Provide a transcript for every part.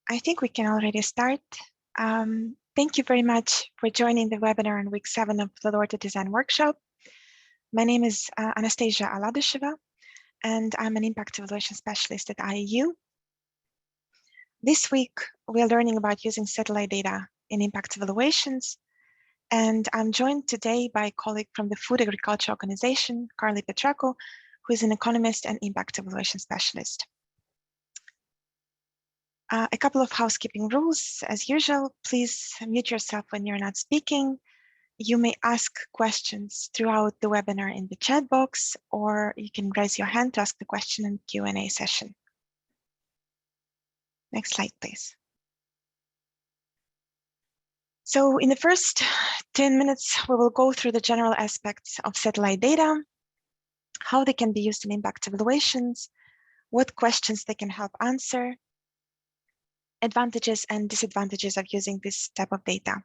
I think we can already start. Thank you very much for joining the webinar on week 7 of the LORTA Design Workshop. My name is Anastasia Aladisheva, and I'm an impact evaluation specialist at IEU. This week, we are learning about using satellite data in impact evaluations, and I'm joined today by a colleague from the Food Agriculture Organization, Carly Petracco, who is an economist and impact evaluation specialist. A couple of housekeeping rules. As usual, please mute yourself when you're not speaking. You may ask questions throughout the webinar in the chat box, or you can raise your hand to ask the question in the Q&A session. Next slide, please. So in the first 10 minutes, we will go through the general aspects of satellite data, how they can be used in impact evaluations, what questions they can help answer, advantages and disadvantages of using this type of data.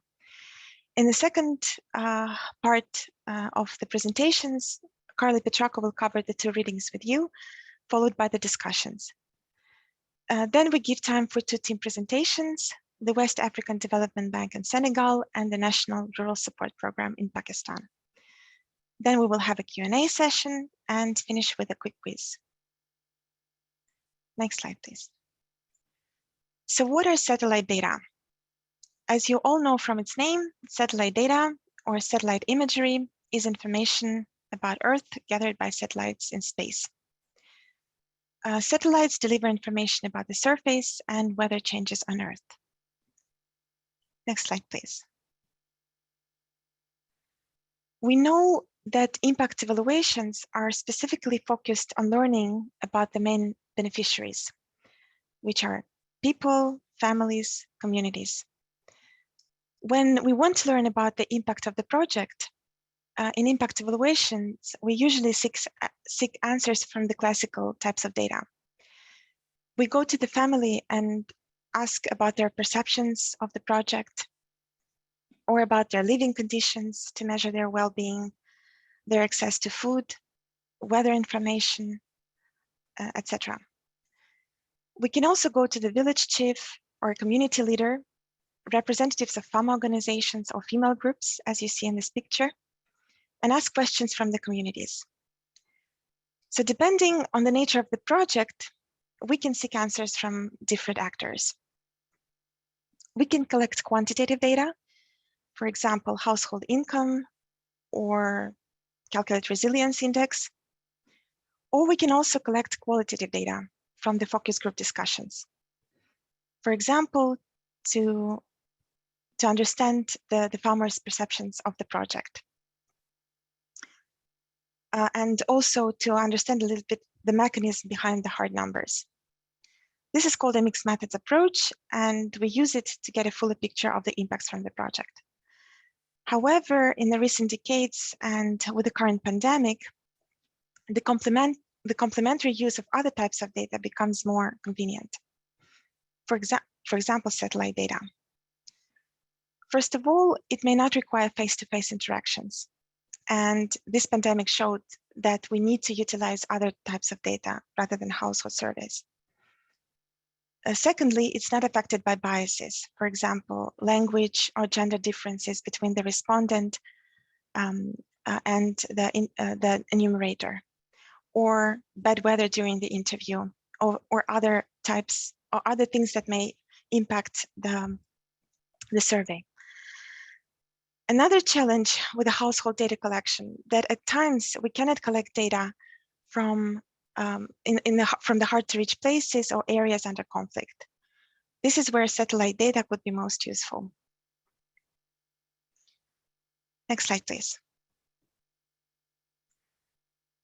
In the second part of the presentations, Carly Petracco will cover the 2 readings with you, followed by the discussions. Then we give time for 2 team presentations, the West African Development Bank in Senegal and the National Rural Support Program in Pakistan. Then we will have a Q&A session and finish with a quick quiz. Next slide, please. So what are satellite data? As you all know from its name, satellite data or satellite imagery is information about Earth gathered by satellites in space. Satellites deliver information about the surface and weather changes on Earth. Next slide, please. We know that impact evaluations are specifically focused on learning about the main beneficiaries, which are people, families, communities. When we want to learn about the impact of the project, in impact evaluations, we usually seek answers from the classical types of data. We go to the family and ask about their perceptions of the project, or about their living conditions to measure their well-being, their access to food, weather information, etc. We can also go to the village chief or community leader, representatives of farm organizations or female groups, as you see in this picture, and ask questions from the communities. So depending on the nature of the project, we can seek answers from different actors. We can collect quantitative data, for example, household income, or calculate resilience index, or we can also collect qualitative data from the focus group discussions. For example, to understand the farmers' perceptions of the project. And also to understand a little bit the mechanism behind the hard numbers. This is called a mixed methods approach, and we use it to get a fuller picture of the impacts from the project. However, in the recent decades and with the current pandemic, the complementary use of other types of data becomes more convenient. For example, satellite data. First of all, it may not require face-to-face interactions. And this pandemic showed that we need to utilize other types of data rather than household surveys. Secondly, it's not affected by biases. For example, language or gender differences between the respondent and the enumerator, or bad weather during the interview, or other types or other things that may impact the survey. Another challenge with the household data collection, that at times we cannot collect data from the hard-to-reach places or areas under conflict. This is where satellite data would be most useful. Next slide, please.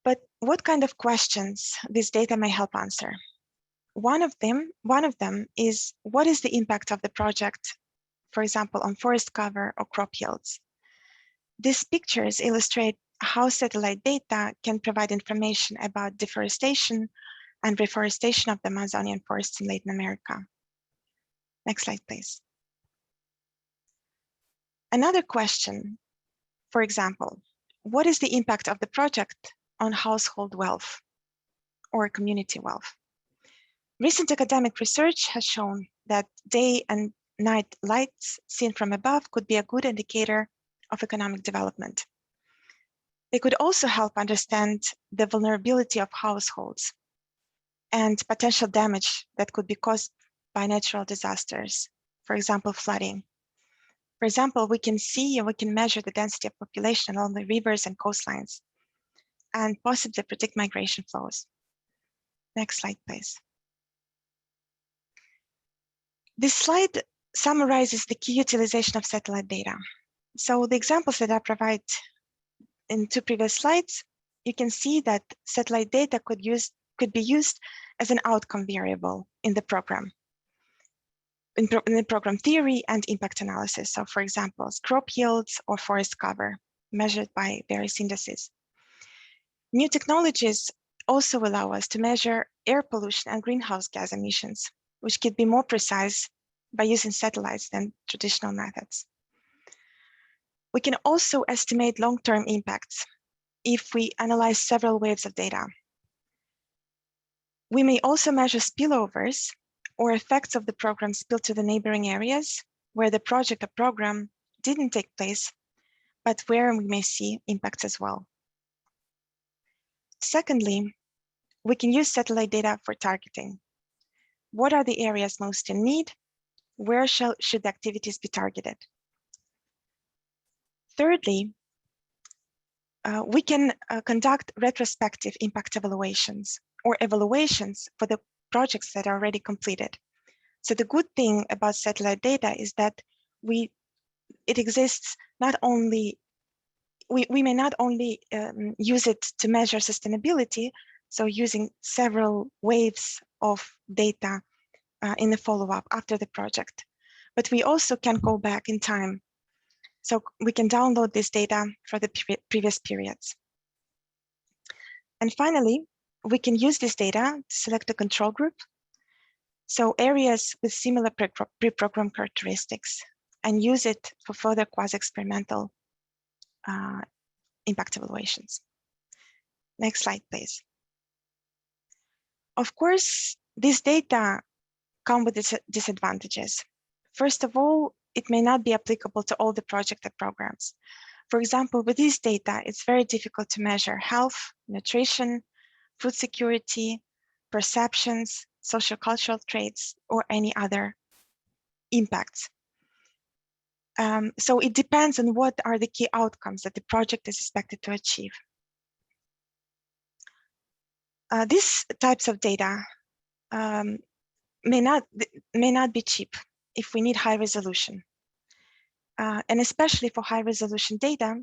But what kind of questions this data may help answer? One of them is, what is the impact of the project, for example, on forest cover or crop yields? These pictures illustrate how satellite data can provide information about deforestation and reforestation of the Amazonian forests in Latin America. Next slide, please. Another question, for example, what is the impact of the project on household wealth or community wealth? Recent academic research has shown that day and night lights seen from above could be a good indicator of economic development. They could also help understand the vulnerability of households and potential damage that could be caused by natural disasters, for example, flooding. For example, we can see and we can measure the density of population along the rivers and coastlines and possibly predict migration flows. Next slide, please. This slide summarizes the key utilization of satellite data. So the examples that I provide in two previous slides, you can see that satellite data could be used as an outcome variable in the program, in the program theory and impact analysis. So for example, crop yields or forest cover measured by various indices. New technologies also allow us to measure air pollution and greenhouse gas emissions, which could be more precise by using satellites than traditional methods. We can also estimate long-term impacts if we analyze several waves of data. We may also measure spillovers or effects of the program spilled to the neighboring areas where the project or program didn't take place, but where we may see impacts as well. Secondly, we can use satellite data for targeting. What are the areas most in need? Where should the activities be targeted? Thirdly, we can conduct retrospective impact evaluations or evaluations for the projects that are already completed. So the good thing about satellite data is that it exists not only, we may not only use it to measure sustainability, so using several waves of data in the follow-up after the project, but we also can go back in time. So we can download this data for the previous periods. And finally, we can use this data to select a control group. So areas with similar pre-programmed characteristics and use it for further quasi-experimental impact evaluations. Next slide, please. Of course, these data come with disadvantages. First of all, it may not be applicable to all the project or programs. For example, with this data, it's very difficult to measure health, nutrition, food security, perceptions, socio-cultural traits, or any other impacts. So it depends on what are the key outcomes that the project is expected to achieve. These types of data may not be cheap if we need high resolution. And especially for high resolution data,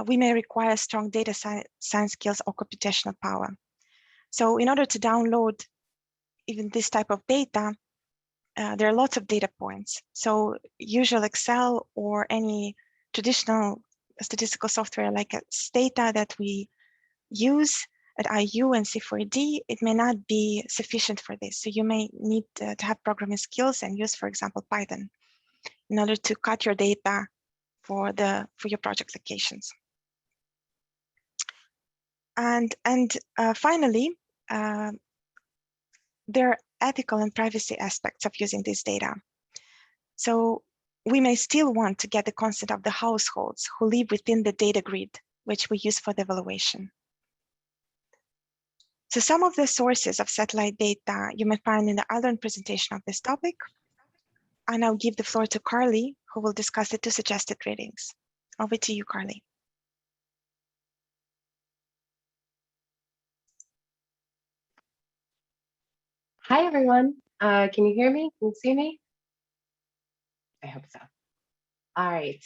we may require strong data science skills or computational power. So in order to download even this type of data, there are lots of data points. So usual Excel or any traditional statistical software like Stata that we use at IU and C4D, it may not be sufficient for this. So you may need to have programming skills and use, for example, Python in order to cut your data for your project locations. And finally, there are ethical and privacy aspects of using this data. So we may still want to get the consent of the households who live within the data grid, which we use for the evaluation. So some of the sources of satellite data you may find in the other presentation of this topic. I now give the floor to Carly, who will discuss the two suggested readings. Over to you, Carly. Hi, everyone. Can you hear me? Can you see me? I hope so. All right.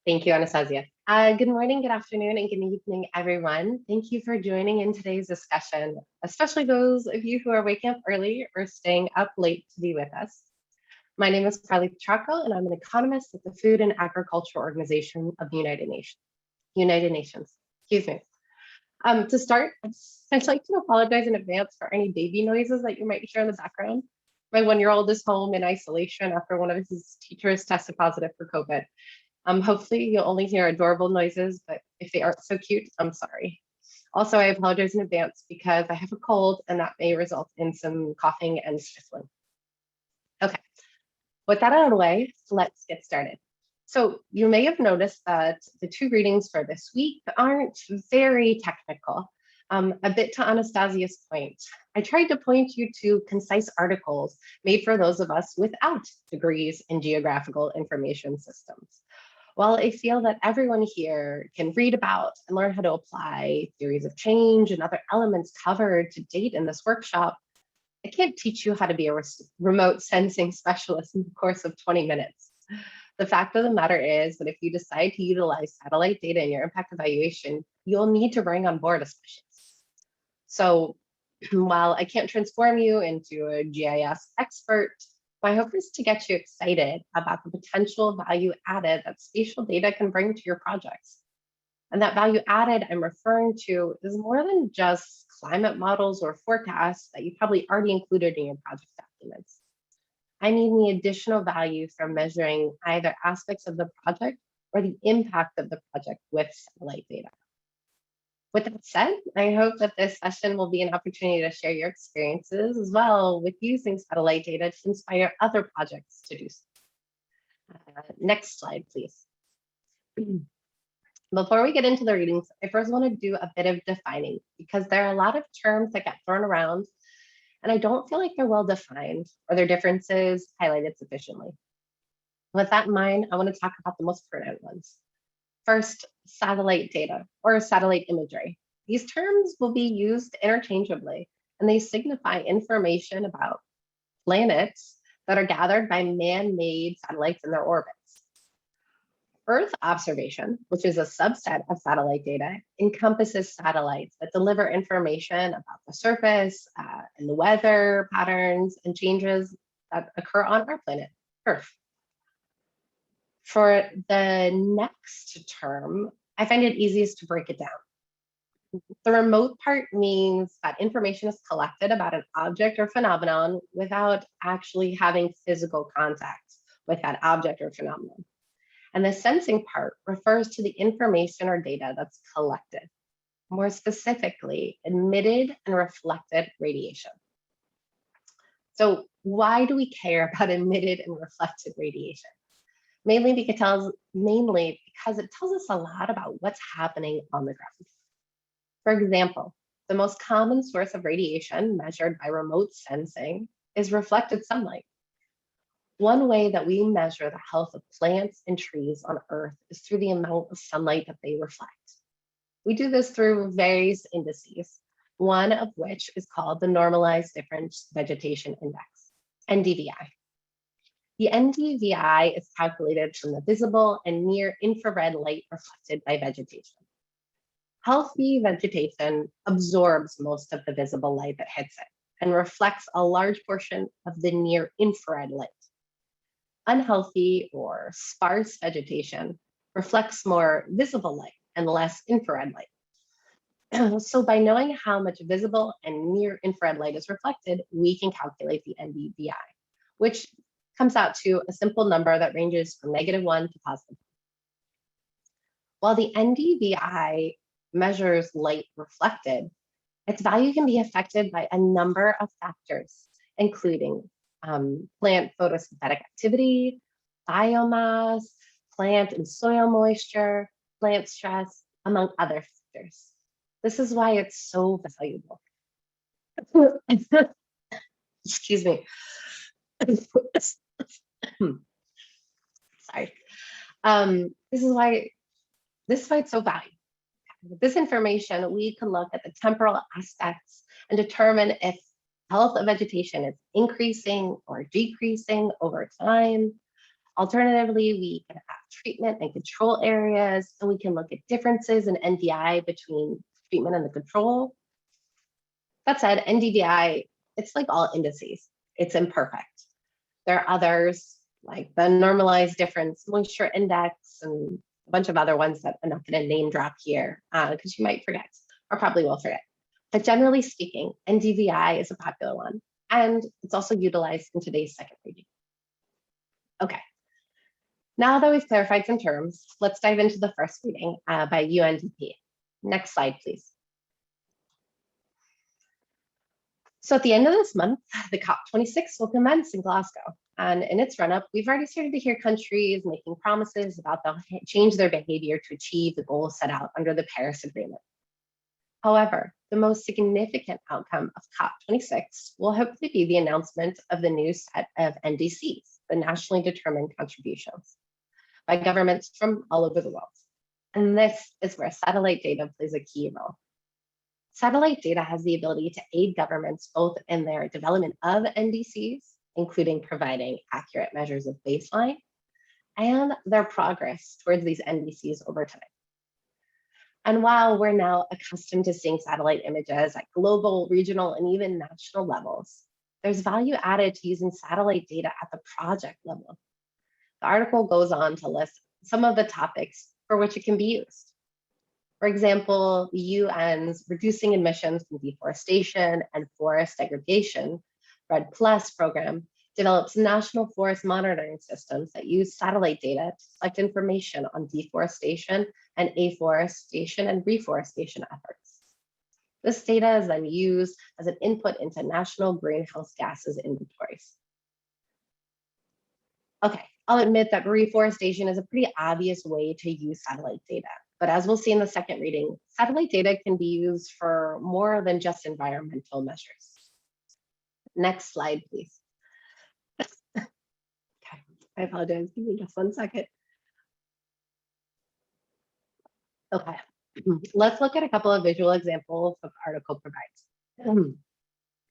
Thank you, Anastasia. Good morning, good afternoon, and good evening, everyone. Thank you for joining in today's discussion, especially those of you who are waking up early or staying up late to be with us. My name is Carly Petracco, and I'm an economist at the Food and Agriculture Organization of the United Nations. Excuse me. To start, I'd like to apologize in advance for any baby noises that you might hear in the background. My 1-year-old is home in isolation after one of his teachers tested positive for COVID. Hopefully you'll only hear adorable noises, but if they aren't so cute, I'm sorry. Also, I apologize in advance because I have a cold and that may result in some coughing and sniffling. Okay, With that out of the way, let's get started. So you may have noticed that the two readings for this week aren't very technical. A bit to Anastasia's point, I tried to point you to concise articles made for those of us without degrees in geographical information systems. While I feel that everyone here can read about and learn how to apply theories of change and other elements covered to date in this workshop, I can't teach you how to be a remote sensing specialist in the course of 20 minutes. The fact of the matter is that if you decide to utilize satellite data in your impact evaluation, you'll need to bring on board a specialist. So while I can't transform you into a GIS expert, my hope is to get you excited about the potential value added that spatial data can bring to your projects. And that value added I'm referring to is more than just climate models or forecasts that you probably already included in your project documents. I mean the additional value from measuring either aspects of the project or the impact of the project with satellite data. With that said, I hope that this session will be an opportunity to share your experiences as well with using satellite data to inspire other projects to do so. Next slide, please. Before we get into the readings, I first want to do a bit of defining because there are a lot of terms that get thrown around and I don't feel like they're well defined or their differences highlighted sufficiently. With that in mind, I want to talk about the most pertinent ones. First, satellite data or satellite imagery. These terms will be used interchangeably and they signify information about planets that are gathered by man-made satellites in their orbits. Earth observation, which is a subset of satellite data, encompasses satellites that deliver information about the surface and the weather patterns and changes that occur on our planet, Earth. For the next term, I find it easiest to break it down. The remote part means that information is collected about an object or phenomenon without actually having physical contact with that object or phenomenon. And the sensing part refers to the information or data that's collected, more specifically, emitted and reflected radiation. So why do we care about emitted and reflected radiation? Mainly because it tells us a lot about what's happening on the ground. For example, the most common source of radiation measured by remote sensing is reflected sunlight. One way that we measure the health of plants and trees on Earth is through the amount of sunlight that they reflect. We do this through various indices, one of which is called the Normalized Difference Vegetation Index, NDVI. The NDVI is calculated from the visible and near infrared light reflected by vegetation. Healthy vegetation absorbs most of the visible light that hits it and reflects a large portion of the near infrared light. Unhealthy or sparse vegetation reflects more visible light and less infrared light. So by knowing how much visible and near infrared light is reflected, we can calculate the NDVI, which comes out to a simple number that ranges from -1 to +1. While the NDVI measures light reflected, its value can be affected by a number of factors, including plant photosynthetic activity, biomass, plant and soil moisture, plant stress, among other factors. This is why it's so valuable. Excuse me. Sorry. This is why it's so valuable. With this information, we can look at the temporal aspects and determine if health of vegetation is increasing or decreasing over time. Alternatively, we can have treatment and control areas, and we can look at differences in NDI between treatment and the control. That said, NDVI, it's like all indices. It's imperfect. There are others like the Normalized Difference Moisture Index and a bunch of other ones that I'm not going to name drop here because you might forget or probably will forget. But generally speaking, NDVI is a popular one, and it's also utilized in today's second reading. Okay, now that we've clarified some terms, let's dive into the first reading by UNDP. Next slide, please. So at the end of this month, the COP26 will commence in Glasgow. And in its run-up, we've already started to hear countries making promises about they'll change their behavior to achieve the goals set out under the Paris Agreement. However, the most significant outcome of COP26 will hopefully be the announcement of the new set of NDCs, the nationally determined contributions, by governments from all over the world. And this is where satellite data plays a key role. Satellite data has the ability to aid governments both in their development of NDCs, including providing accurate measures of baseline, and their progress towards these NDCs over time. And while we're now accustomed to seeing satellite images at global, regional, and even national levels, there's value added to using satellite data at the project level. The article goes on to list some of the topics for which it can be used. For example, the UN's Reducing Emissions from Deforestation and Forest Degradation, RED Plus program, develops national forest monitoring systems that use satellite data to collect information on deforestation and afforestation and reforestation efforts. This data is then used as an input into national greenhouse gases inventories. Okay, I'll admit that reforestation is a pretty obvious way to use satellite data. But as we'll see in the second reading, satellite data can be used for more than just environmental measures. Next slide, please. Okay, I apologize, give me just 1 second. Okay, let's look at a couple of visual examples the article provides.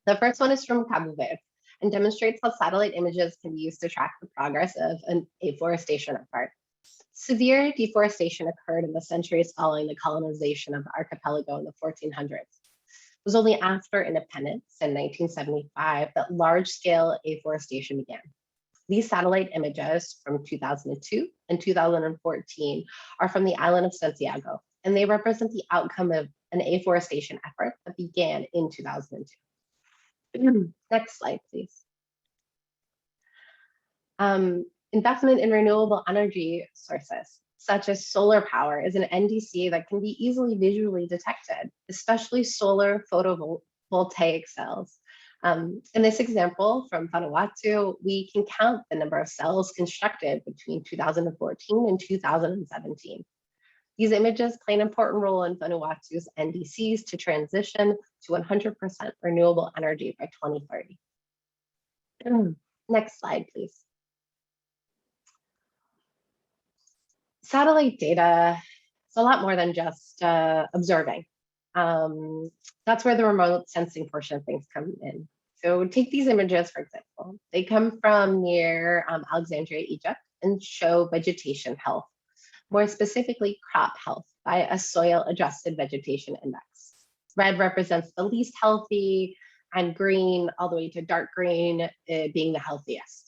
The first one is from Cabo Verde and demonstrates how satellite images can be used to track the progress of an afforestation effort. Severe deforestation occurred in the centuries following the colonization of the archipelago in the 1400s. It was only after independence in 1975 that large-scale afforestation began. These satellite images from 2002 and 2014 are from the island of Santiago, and they represent the outcome of an afforestation effort that began in 2002. Next slide, please. Investment in renewable energy sources, such as solar power, is an NDC that can be easily visually detected, especially solar photovoltaic cells. In this example from Vanuatu, we can count the number of cells constructed between 2014 and 2017. These images play an important role in Vanuatu's NDCs to transition to 100% renewable energy by 2030. Next slide, please. Satellite data is a lot more than just observing. That's where the remote sensing portion of things come in. So take these images, for example. They come from near Alexandria, Egypt, and show vegetation health, more specifically crop health by a soil adjusted vegetation index. Red represents the least healthy, and green all the way to dark green being the healthiest.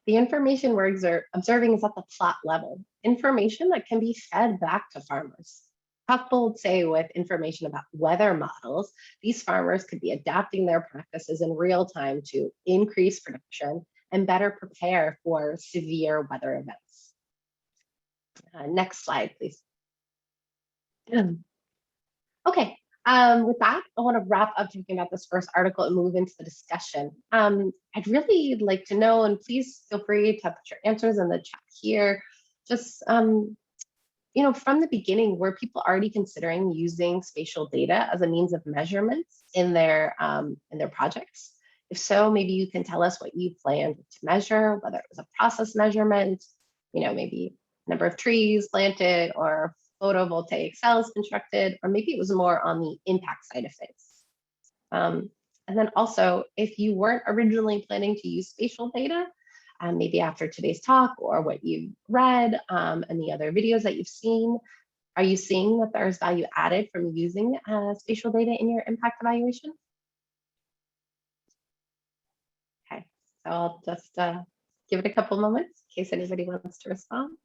The information we're observing is at the plot level, information that can be fed back to farmers. Coupled, say, with information about weather models, these farmers could be adapting their practices in real time to increase production and better prepare for severe weather events. Next slide, please. Okay, with that, I want to wrap up talking about this first article and move into the discussion. I'd really like to know, and please feel free to put your answers in the chat here, just you know, from the beginning, were people already considering using spatial data as a means of measurements in their projects? If so, maybe you can tell us what you planned to measure, whether it was a process measurement, you know, maybe number of trees planted or photovoltaic cells constructed, or maybe it was more on the impact side of things. And then also, if you weren't originally planning to use spatial data, maybe after today's talk or what you've read and the other videos that you've seen, are you seeing that there's value added from using spatial data in your impact evaluation? Okay, so I'll just give it a couple moments in case anybody wants to respond.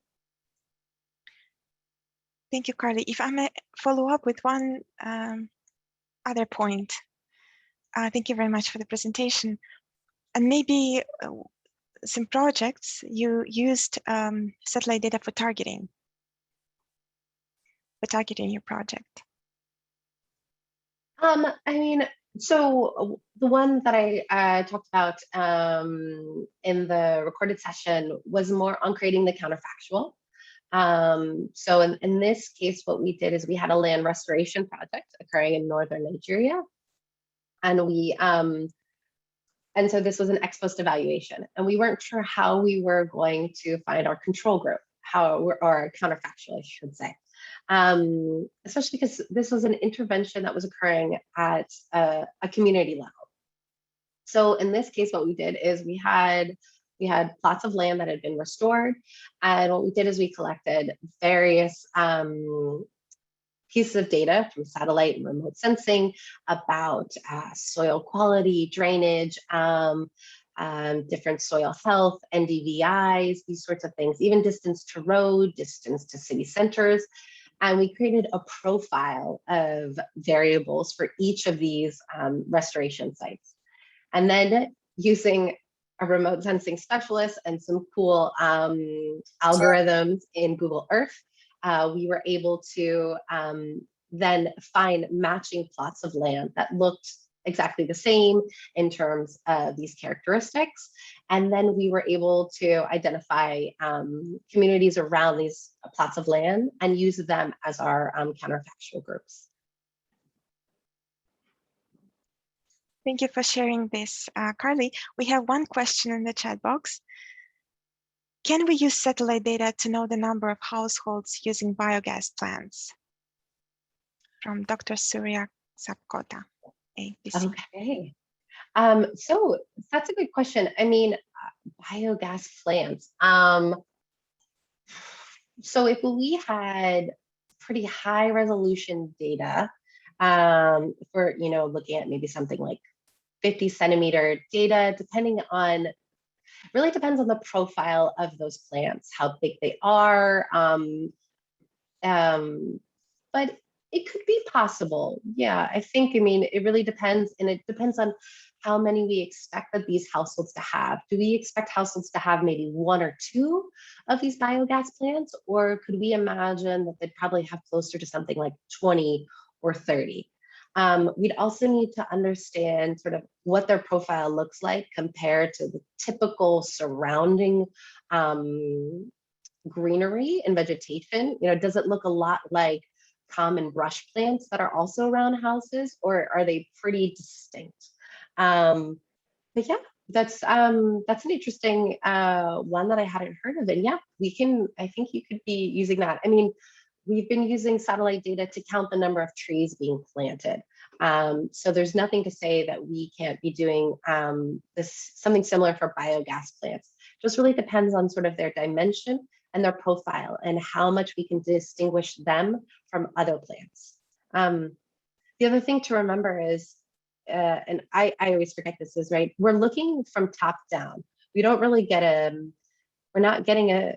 Thank you, Carly. If I may follow up with one other point. Thank you very much for the presentation. And maybe some projects you used satellite data for targeting your project. I mean, So the one that I talked about in the recorded session was more on creating the counterfactual. So in this case, what we did is we had a land restoration project occurring in northern Nigeria, and and so this was an ex post evaluation, and we weren't sure how we were going to find our control group, or counterfactual, I should say. Especially because this was an intervention that was occurring at a community level. So in this case, what we did is we had plots of land that had been restored, and what we did is we collected various pieces of data from satellite and remote sensing about soil quality, drainage, different soil health, NDVIs, these sorts of things, even distance to road, distance to city centers. And we created a profile of variables for each of these restoration sites. And then using a remote sensing specialist and some cool algorithms in Google Earth, we were able to then find matching plots of land that looked exactly the same in terms of these characteristics. And then we were able to identify communities around these plots of land and use them as our counterfactual groups. Thank you for sharing this, Carly. We have one question in the chat box. Can we use satellite data to know the number of households using biogas plants? From Dr. Surya Sapkota, ABC. Okay. So that's a good question. I mean, biogas plants. So if we had pretty high resolution data, for looking at maybe something like 50 centimeter data, really depends on the profile of those plants, how big they are. But it could be possible. Yeah, I mean, it really depends. And it depends on how many we expect that these households to have. Do we expect households to have maybe 1 or 2 of these biogas plants? Or could we imagine that they'd probably have closer to something like 20 or 30? We'd also need to understand sort of what their profile looks like compared to the typical surrounding greenery and vegetation. Does it look a lot like common brush plants that are also around houses, or are they pretty distinct? But yeah, that's an interesting one that I hadn't heard of. And yeah, I think you could be using that. I mean, we've been using satellite data to count the number of trees being planted. So there's nothing to say that we can't be doing something similar for biogas plants. Just really depends on sort of their dimension and their profile and how much we can distinguish them from other plants. The other thing to remember is, and I always forget this, is right, we're looking from top down. We don't really we're not getting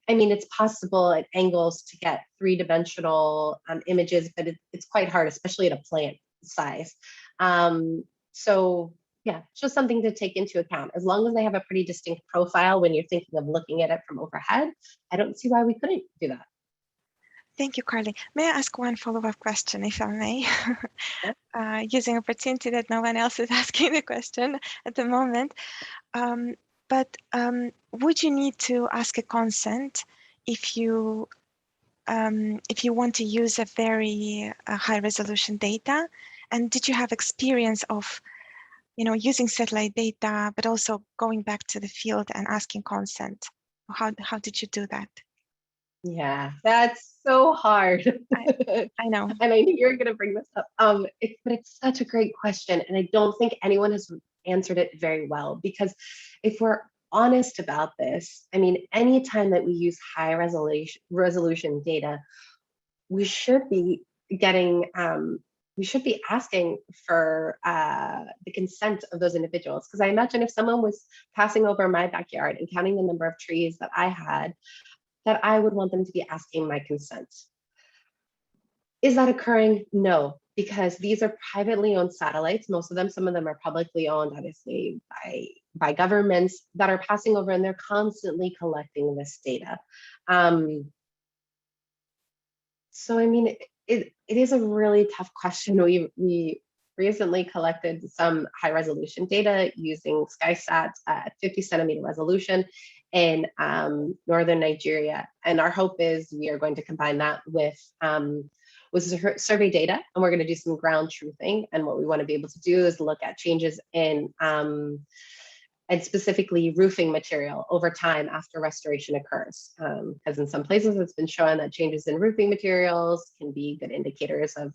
I mean, it's possible at angles to get 3-dimensional images, but it's quite hard, especially at a plant size. So yeah, it's just something to take into account. As long as they have a pretty distinct profile when you're thinking of looking at it from overhead, I don't see why we couldn't do that. Thank you, Carly. May I ask one follow-up question, if I may? Yeah. Using opportunity that no one else is asking the question at the moment. But would you need to ask a consent if you want to use a very high resolution data? And did you have experience of using satellite data, but also going back to the field and asking consent? How did you do that? Yeah, that's so hard. I know. And I knew you were going to bring this up. But it's such a great question. And I don't think anyone has answered it very well, because if we're honest about this, I mean, anytime that we use high resolution data, we should be asking for the consent of those individuals. Because I imagine if someone was passing over my backyard and counting the number of trees that I had, that I would want them to be asking my consent. Is that occurring? No, because these are privately owned satellites. Most of them, some of them are publicly owned, obviously, by governments that are passing over, and they're constantly collecting this data. So, I mean, it is a really tough question. recently collected some high resolution data using SkySat at 50 centimeter resolution in northern Nigeria. And our hope is we are going to combine that with survey data, and we're going to do some ground truthing. And what we want to be able to do is look at changes in and specifically roofing material over time after restoration occurs. Because in some places it's been shown that changes in roofing materials can be good indicators of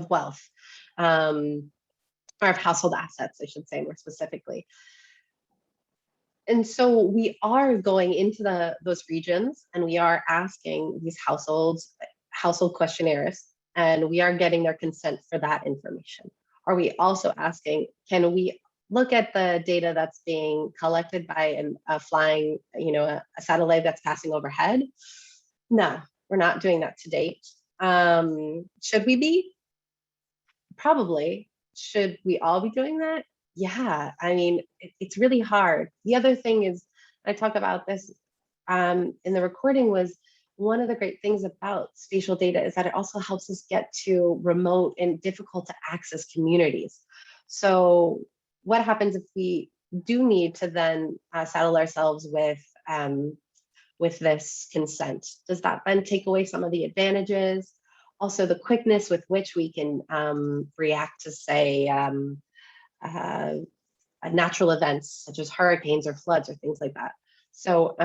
wealth, or of household assets, I should say more specifically. And so we are going into those regions, and we are asking these household questionnaires, and we are getting their consent for that information. Are we also asking, can we look at the data that's being collected by a flying, a satellite that's passing overhead? No, we're not doing that to date. Should we be? Probably. Should we all be doing that? Yeah, I mean, it's really hard. The other thing is, I talk about this in the recording, was one of the great things about spatial data is that it also helps us get to remote and difficult to access communities. So what happens if we do need to then saddle ourselves with this consent? Does that then take away some of the advantages? Also, the quickness with which we can react to, say, natural events such as hurricanes or floods or things like that. So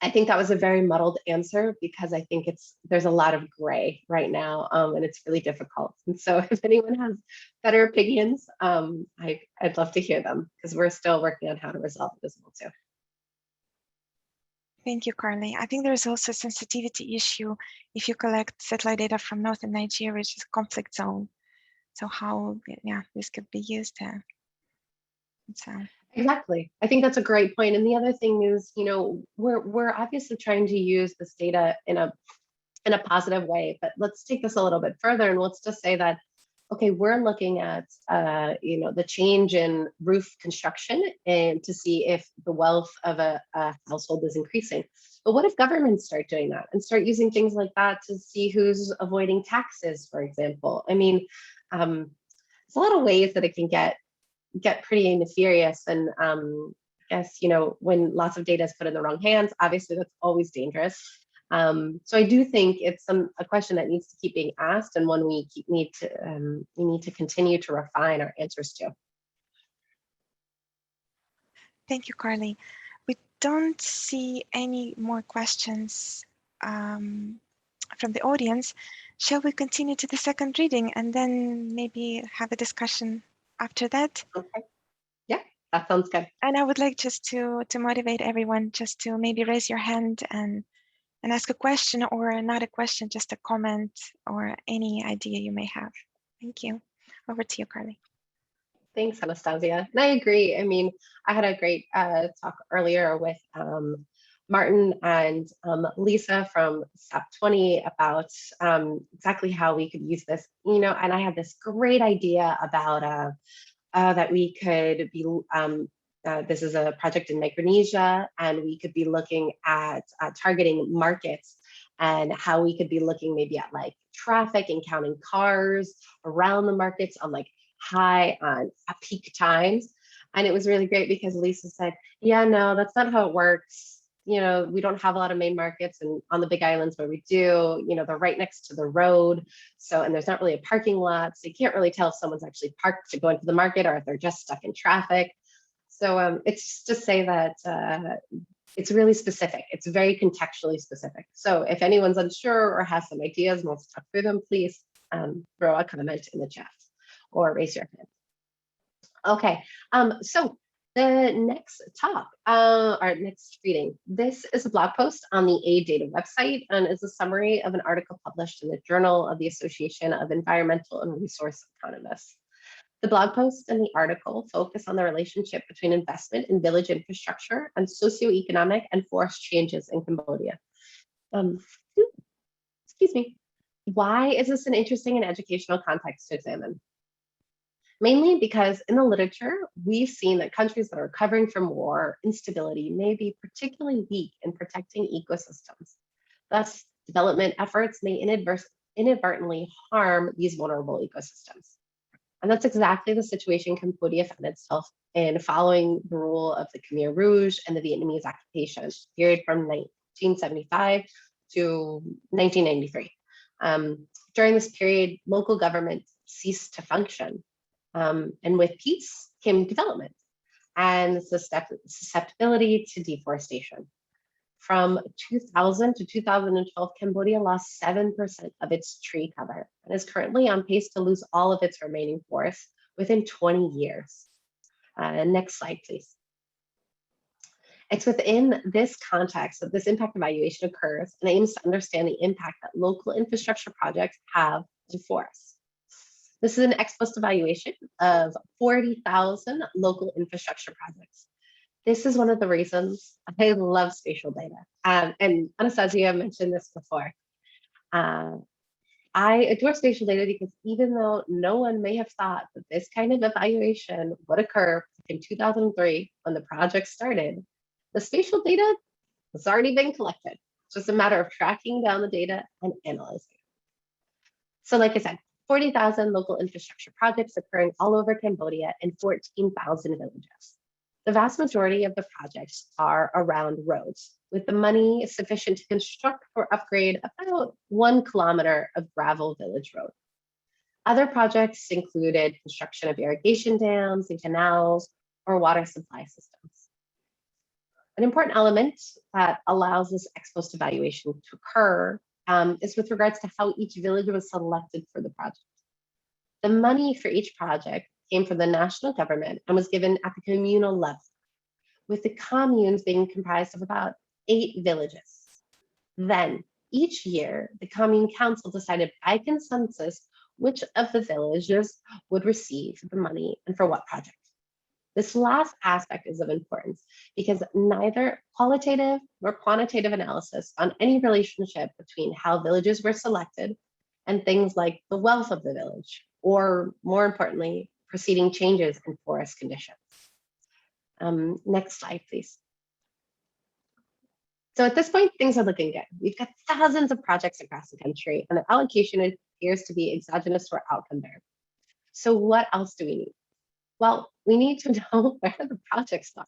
I think that was a very muddled answer, because I think there's a lot of gray right now, and it's really difficult. And so if anyone has better opinions, I'd love to hear them, because we're still working on how to resolve it as well too. Thank you, Carly. I think there's also a sensitivity issue if you collect satellite data from northern Nigeria, which is a conflict zone. So how, this could be used there. Exactly. I think that's a great point. And the other thing is, we're obviously trying to use this data in a positive way, but let's take this a little bit further, and let's just say that, okay, we're looking at, the change in roof construction and to see if the wealth of a household is increasing. But what if governments start doing that and start using things like that to see who's avoiding taxes, for example? I mean, there's a lot of ways that it can get pretty nefarious. And I guess, when lots of data is put in the wrong hands, obviously that's always dangerous. So I do think it's a question that needs to keep being asked, and one we need to continue to refine our answers to. Thank you, Carly. We don't see any more questions from the audience. Shall we continue to the second reading and then maybe have a discussion after that? Okay. Yeah, that sounds good. And I would like just to motivate everyone just to maybe raise your hand and ask a question, or not a question, just a comment or any idea you may have. Thank you. Over to you, Carly. Thanks, Anastasia. And I agree. I mean, I had a great talk earlier with Martin and Lisa from SAP 20 about exactly how we could use this, and I had this great idea about that we could be, this is a project in Micronesia, and we could be looking at targeting markets, and how we could be looking maybe at like traffic and counting cars around the markets on like high on peak times. And it was really great because Lisa said, yeah, no, that's not how it works. We don't have a lot of main markets, and on the big islands where we do, they're right next to the road. So, and there's not really a parking lot. So you can't really tell if someone's actually parked to go into the market or if they're just stuck in traffic. So it's just to say that it's really specific. It's very contextually specific. So if anyone's unsure or has some ideas and wants to talk through them, please throw a comment in the chat or raise your hand. Okay, so the next talk, our next reading, this is a blog post on the aid data website, and is a summary of an article published in the Journal of the Association of Environmental and Resource Economists. The blog post and the article focus on the relationship between investment in village infrastructure and socioeconomic and forest changes in Cambodia. Excuse me. Why is this an interesting and educational context to examine? Mainly because in the literature, we've seen that countries that are recovering from war or instability may be particularly weak in protecting ecosystems. Thus, development efforts may inadvertently harm these vulnerable ecosystems. And that's exactly the situation Cambodia found itself in following the rule of the Khmer Rouge and the Vietnamese occupation period from 1975 to 1993. During this period, local government ceased to function. And with peace came development and susceptibility to deforestation. From 2000 to 2012, Cambodia lost 7% of its tree cover and is currently on pace to lose all of its remaining forests within 20 years. Next slide, please. It's within this context that this impact evaluation occurs and aims to understand the impact that local infrastructure projects have on forests. This is an ex post evaluation of 40,000 local infrastructure projects. This is one of the reasons I love spatial data. And Anastasia mentioned this before. I adore spatial data because even though no one may have thought that this kind of evaluation would occur in 2003 when the project started, the spatial data has already been collected. It's just a matter of tracking down the data and analyzing it. So like I said, 40,000 local infrastructure projects occurring all over Cambodia in 14,000 villages. The vast majority of the projects are around roads, with the money sufficient to construct or upgrade about 1 kilometer of gravel village road. Other projects included construction of irrigation dams and canals or water supply systems. An important element that allows this ex post evaluation to occur is with regards to how each village was selected for the project. The money for each project came from the national government and was given at the communal level, with the communes being comprised of about 8 villages. Then, each year, the commune council decided by consensus which of the villages would receive the money and for what project. This last aspect is of importance because neither qualitative nor quantitative analysis on any relationship between how villages were selected and things like the wealth of the village, or more importantly, preceding changes in forest conditions. Next slide, please. So at this point, things are looking good. We've got thousands of projects across the country, and the allocation appears to be exogenous or outcome bearing. So what else do we need? Well, we need to know where the projects are.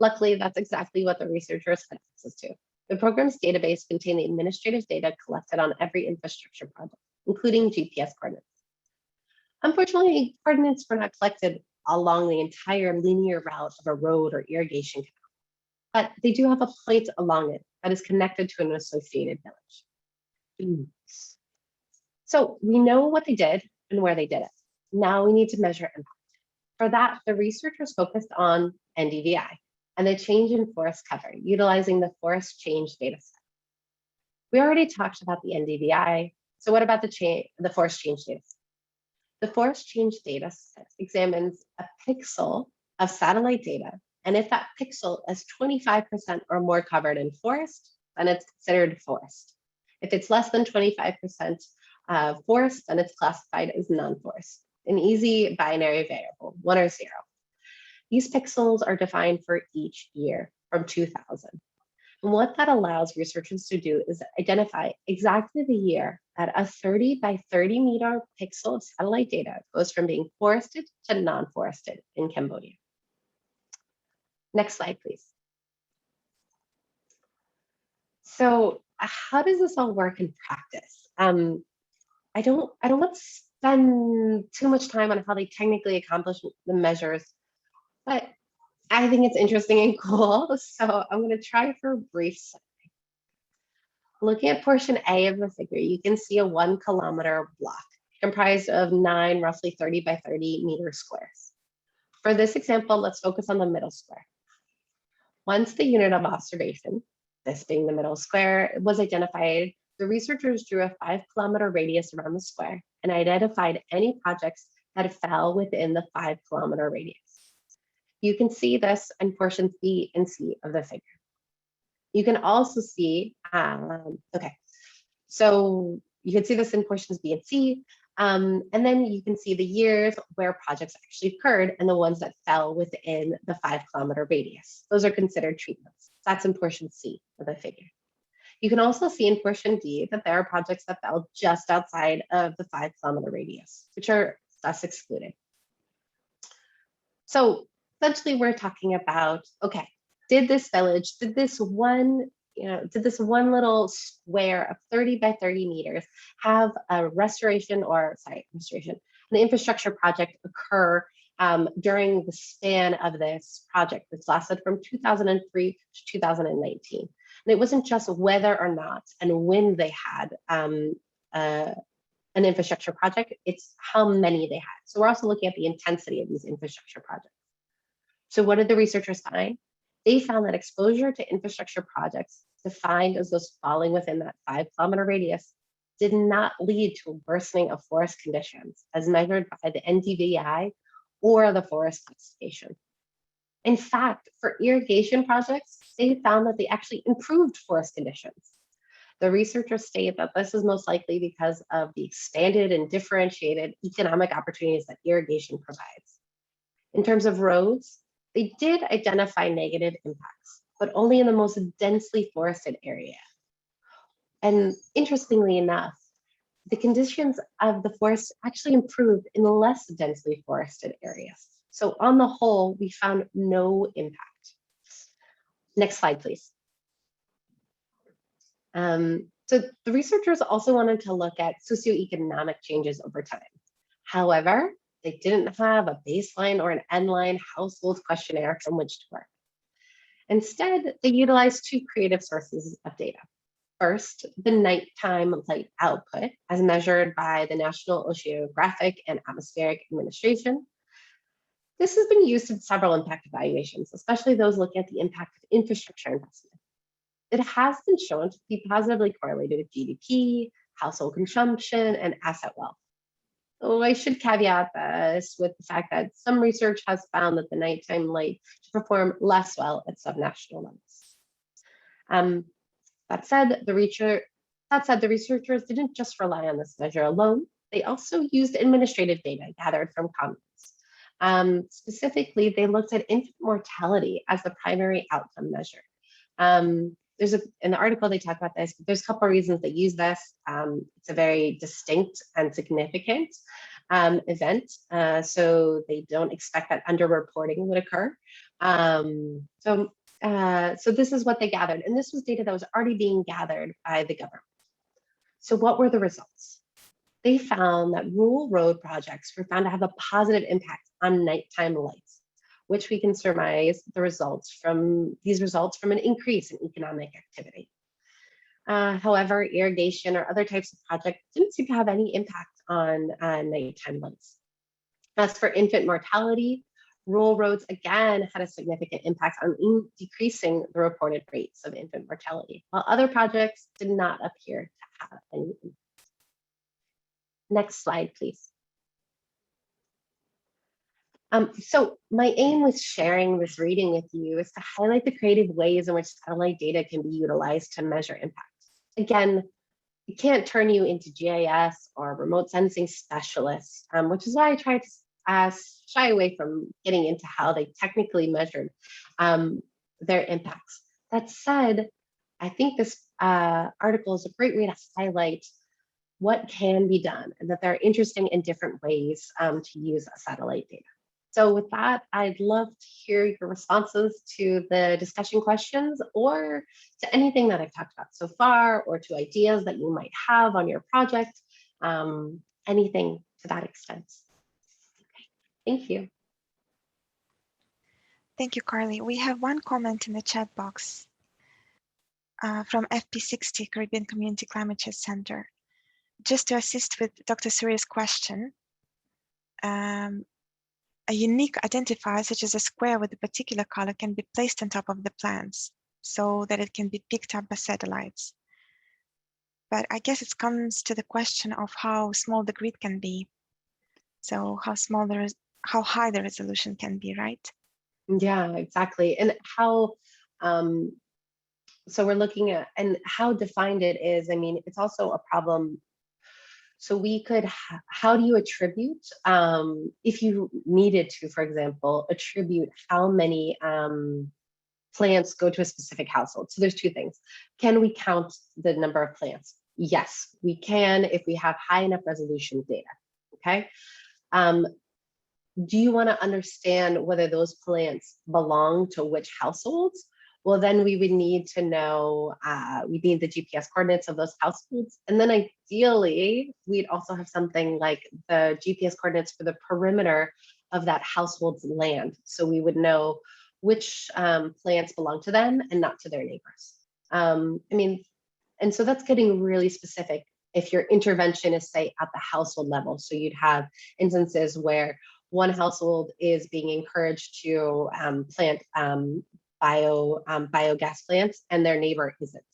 Luckily, that's exactly what the researchers had access to. The program's database contained the administrative data collected on every infrastructure project, including GPS coordinates. Unfortunately, coordinates were not collected along the entire linear route of a road or irrigation canal, but they do have a point along it that is connected to an associated village. So we know what they did and where they did it. Now we need to measure impact. For that, the researchers focused on NDVI and the change in forest cover, utilizing the forest change data set. We already talked about the NDVI, so what about the forest change data set? The forest change data set examines a pixel of satellite data, and if that pixel is 25% or more covered in forest, then it's considered forest. If it's less than 25% forest, then it's classified as non-forest, an easy binary variable, 1 or 0. These pixels are defined for each year from 2000. And what that allows researchers to do is identify exactly the year that a 30 by 30 meter pixel of satellite data goes from being forested to non-forested in Cambodia. Next slide, please. So how does this all work in practice? I don't want to spend too much time on how they technically accomplish the measures, but I think it's interesting and cool. So I'm going to try for a brief summary. Looking at portion A of the figure, you can see a 1 kilometer block comprised of 9 roughly 30 by 30 meter squares. For this example, let's focus on the middle square. Once the unit of observation, this being the middle square, was identified, the researchers drew a 5 kilometer radius around the square and identified any projects that fell within the 5 kilometer radius. You can see this in portions B and C of the figure. You can also see, so you can see this in portions B and C, and then you can see the years where projects actually occurred and the ones that fell within the 5 kilometer radius. Those are considered treatments. That's in portion C of the figure. You can also see in portion D that there are projects that fell just outside of the 5 kilometer radius, which are thus excluded. So essentially we're talking about, okay, did this village, did this one little square of 30 by 30 meters have a an infrastructure project occur during the span of this project, which lasted from 2003 to 2019. And it wasn't just whether or not and when they had an infrastructure project, it's how many they had. So we're also looking at the intensity of these infrastructure projects. So what did the researchers find? They found that exposure to infrastructure projects defined as those falling within that 5-kilometer radius did not lead to a worsening of forest conditions as measured by the NDVI or the forest classification. In fact, for irrigation projects, they found that they actually improved forest conditions. The researchers state that this is most likely because of the expanded and differentiated economic opportunities that irrigation provides. In terms of roads, they did identify negative impacts, but only in the most densely forested area. And interestingly enough, the conditions of the forest actually improved in less densely forested areas. So on the whole, we found no impact. Next slide, please. So the researchers also wanted to look at socioeconomic changes over time. However, they didn't have a baseline or an endline household questionnaire from which to work. Instead, they utilized two creative sources of data. First, the nighttime light output as measured by the National Oceanographic and Atmospheric Administration. This has been used in several impact evaluations, especially those looking at the impact of infrastructure investment. It has been shown to be positively correlated with GDP, household consumption, and asset wealth. So I should caveat this with the fact that some research has found that the nighttime light to perform less well at subnational levels. That said, the researchers didn't just rely on this measure alone. They also used administrative data gathered from comments. Specifically, they looked at infant mortality as the primary outcome measure. In the article they talk about this, but there's a couple of reasons they use this. It's a very distinct and significant event, so they don't expect that underreporting would occur. So this is what they gathered, and this was data that was already being gathered by the government. So what were the results? They found that rural road projects were found to have a positive impact on nighttime lights, which we can surmise these results from an increase in economic activity. However, irrigation or other types of projects didn't seem to have any impact on nighttime lights. As for infant mortality, rural roads again had a significant impact on decreasing the reported rates of infant mortality, while other projects did not appear to have any impact. Next slide, please. So my aim with sharing this reading with you is to highlight the creative ways in which satellite data can be utilized to measure impact. Again, it can't turn you into GIS or remote sensing specialists, which is why I try to shy away from getting into how they technically measured their impacts. That said, I think this article is a great way to highlight what can be done and that there are interesting and different ways to use satellite data. So with that, I'd love to hear your responses to the discussion questions or to anything that I've talked about so far or to ideas that you might have on your project, anything to that extent. Okay. Thank you. Thank you, Carly. We have one comment in the chat box from FP60, Caribbean Community Climate Change Center. Just to assist with Dr. Surya's question, a unique identifier, such as a square with a particular color, can be placed on top of the plants so that it can be picked up by satellites. But I guess it comes to the question of how small the grid can be. So how high the resolution can be, right? Yeah, exactly. And how, so we're looking at, and how defined it is, I mean, it's also a problem. So we could, how do you attribute, if you needed to, for example, attribute how many plants go to a specific household? So there's two things. Can we count the number of plants? Yes, we can if we have high enough resolution data, okay? Do you want to understand whether those plants belong to which households? Well, then we would need to know, we need the GPS coordinates of those households. And then ideally, we'd also have something like the GPS coordinates for the perimeter of that household's land. So we would know which plants belong to them and not to their neighbors. And so that's getting really specific if your intervention is, say, at the household level. So you'd have instances where one household is being encouraged to plant biogas plants and their neighbor isn't.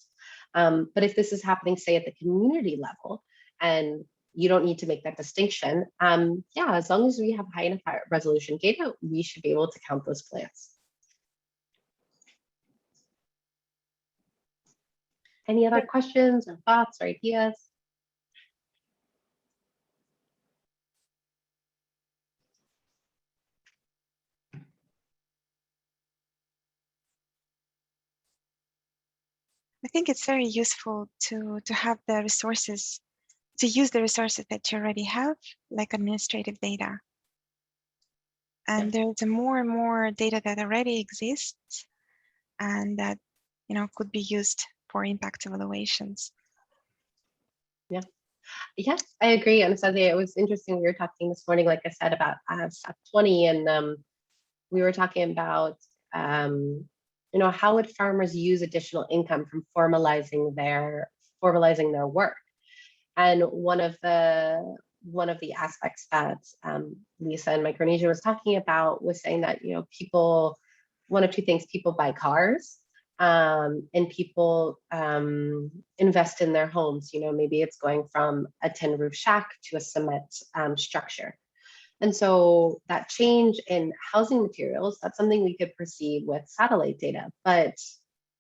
But if this is happening, say, at the community level, and you don't need to make that distinction, yeah, as long as we have high enough resolution data, we should be able to count those plants. Any other questions or thoughts or ideas? I think it's very useful to have the resources, to use the resources that you already have, like administrative data. And there's more and more data that already exists and that, you know, could be used for impact evaluations. Yeah. Yes, I agree. Anastasia, it was interesting. We were talking this morning, like I said, about SAP 20, and we were talking about, you know, how would farmers use additional income from formalizing their work? And one of the aspects that Lisa in Micronesia was talking about was saying that, you know, people, one of two things: people buy cars, and people invest in their homes. You know, maybe it's going from a tin roof shack to a cement structure. And so that change in housing materials, that's something we could perceive with satellite data. But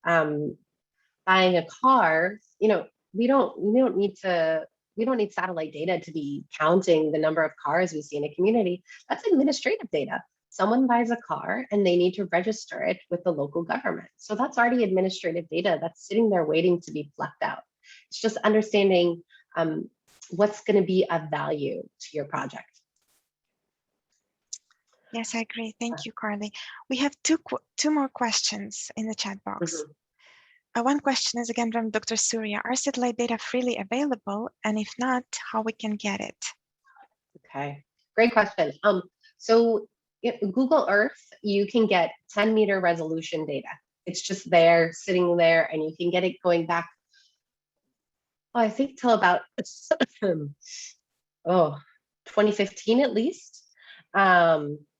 buying a car, you know, we don't need satellite data to be counting the number of cars we see in a community. That's administrative data. Someone buys a car and they need to register it with the local government. So that's already administrative data that's sitting there waiting to be plucked out. It's just understanding what's going to be of value to your project. Yes, I agree. Thank you, Carly. We have two more questions in the chat box. Mm-hmm. One question is again from Dr. Surya. Are satellite data freely available? And if not, how we can get it? Okay, great question. So Google Earth, you can get 10-meter resolution data. It's just there, sitting there, and you can get it going back, I think till about 2015 at least.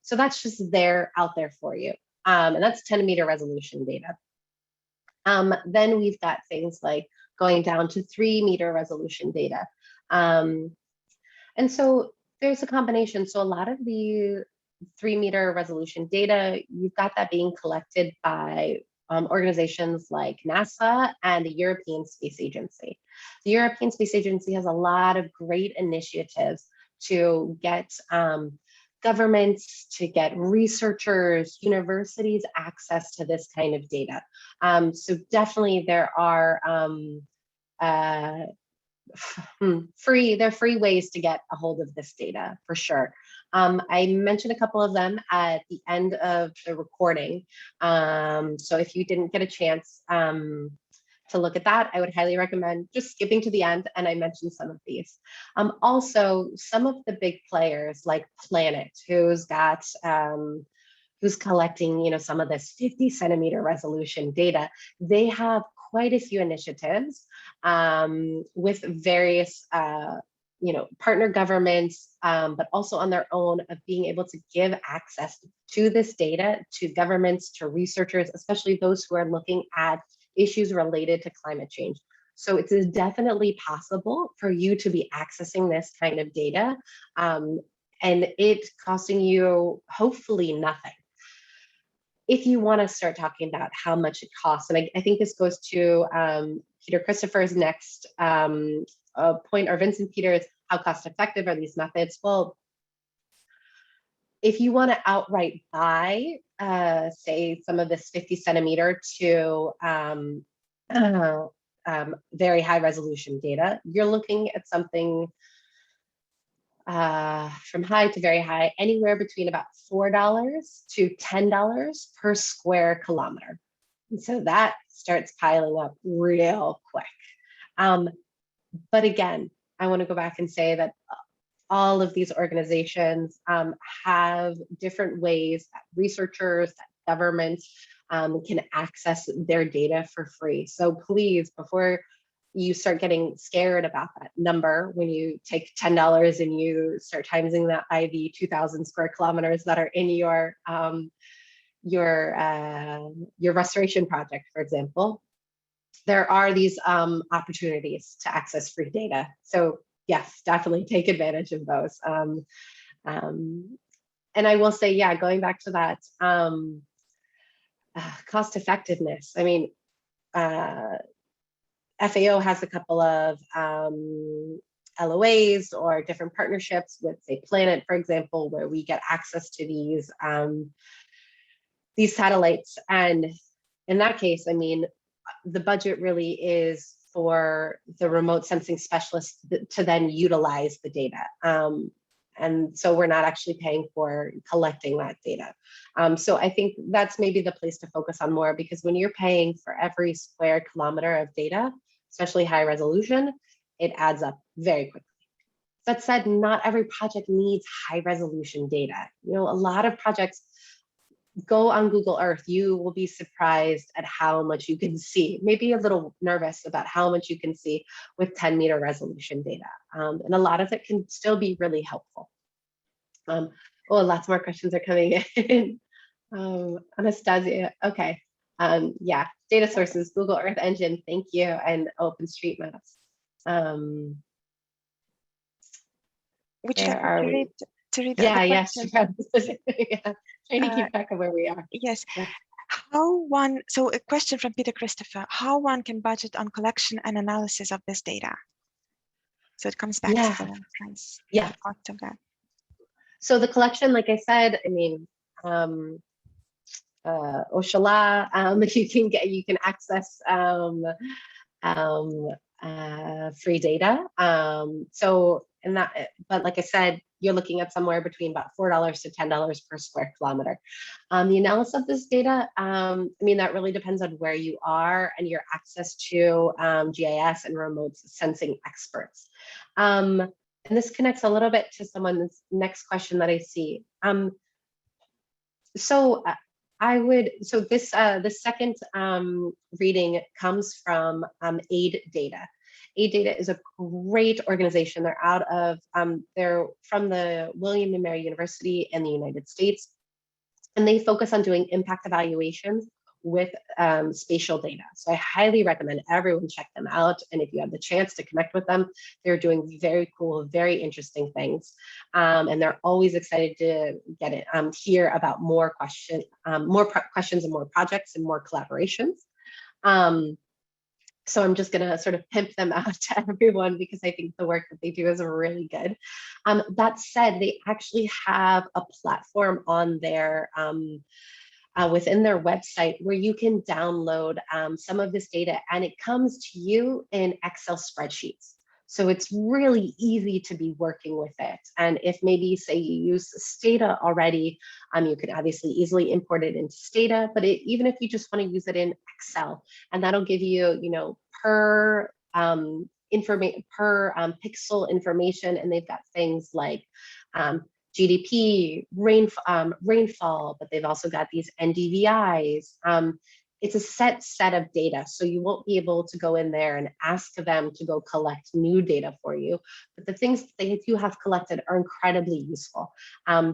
So that's just there, out there for you. And that's 10-meter resolution data. Then we've got things like going down to 3-meter resolution data. And so there's a combination. So a lot of the 3-meter resolution data, you've got that being collected by organizations like NASA and the European Space Agency. The European Space Agency has a lot of great initiatives to get governments, to get researchers, universities access to this kind of data. So definitely there are free ways to get a hold of this data for sure. I mentioned a couple of them at the end of the recording. So if you didn't get a chance to look at that, I would highly recommend just skipping to the end, and I mentioned some of these. Also, some of the big players like Planet, who's collecting, you know, some of this 50-centimeter resolution data, they have quite a few initiatives with various partner governments, but also on their own, of being able to give access to this data to governments, to researchers, especially those who are looking at issues related to climate change. So it is definitely possible for you to be accessing this kind of data, and it costing you hopefully nothing. If you want to start talking about how much it costs, and I think this goes to Peter Christopher's next point, or Vincent Peters, how cost effective are these methods? Well, if you want to outright buy, say, some of this 50-centimeter to very high resolution data, you're looking at something from high to very high, anywhere between about $4 to $10 per square kilometer. And so that starts piling up real quick. But again, I want to go back and say that all of these organizations have different ways that researchers, that governments can access their data for free. So please, before you start getting scared about that number, when you take $10 and you start timesing that by the 2,000 square kilometers that are in your restoration project, for example, there are these opportunities to access free data. So yes, definitely take advantage of those. And I will say, yeah, going back to that cost effectiveness. I mean, FAO has a couple of LOAs or different partnerships with, say, Planet, for example, where we get access to these satellites. And in that case, I mean, the budget really is for the remote sensing specialists to then utilize the data. And so we're not actually paying for collecting that data. So I think that's maybe the place to focus on more, because when you're paying for every square kilometer of data, especially high resolution, it adds up very quickly. That said, not every project needs high resolution data. You know, a lot of projects go on Google Earth, you will be surprised at how much you can see, maybe a little nervous about how much you can see with 10-meter resolution data. And a lot of it can still be really helpful. Oh, lots more questions are coming in. Anastasia, okay. Yeah, data sources, Google Earth Engine, thank you, and OpenStreetMaps. Would you like to read yeah, the yes. question? Yeah. Trying to keep track of where we are. Yes. Yeah. So a question from Peter Christopher, how one can budget on collection and analysis of this data? So it comes back to the price. Yeah. Part of that. So the collection, like I said, I mean, Oshala, you can access free data. So in that, but like I said, you're looking at somewhere between about $4 to $10 per square kilometer. The analysis of this data, I mean, that really depends on where you are and your access to GIS and remote sensing experts. And this connects a little bit to someone's next question that I see. So this the second reading comes from AID Data. AID Data is a great organization. They're out of they're from the William and Mary University in the United States, and they focus on doing impact evaluations with spatial data. So I highly recommend everyone check them out. And if you have the chance to connect with them, they're doing very cool, very interesting things. And they're always excited to get it, hear about more questions and more projects and more collaborations. So I'm just going to sort of pimp them out to everyone, because I think the work that they do is really good. That said, they actually have a platform on their within their website where you can download some of this data, and it comes to you in Excel spreadsheets. So it's really easy to be working with it. And if maybe, say, you use Stata already, you can obviously easily import it into Stata, but even if you just want to use it in Excel, and that'll give you, you know, per pixel information, and they've got things like GDP, rainfall, but they've also got these NDVIs. It's a set of data, so you won't be able to go in there and ask them to go collect new data for you. But the things that they do have collected are incredibly useful.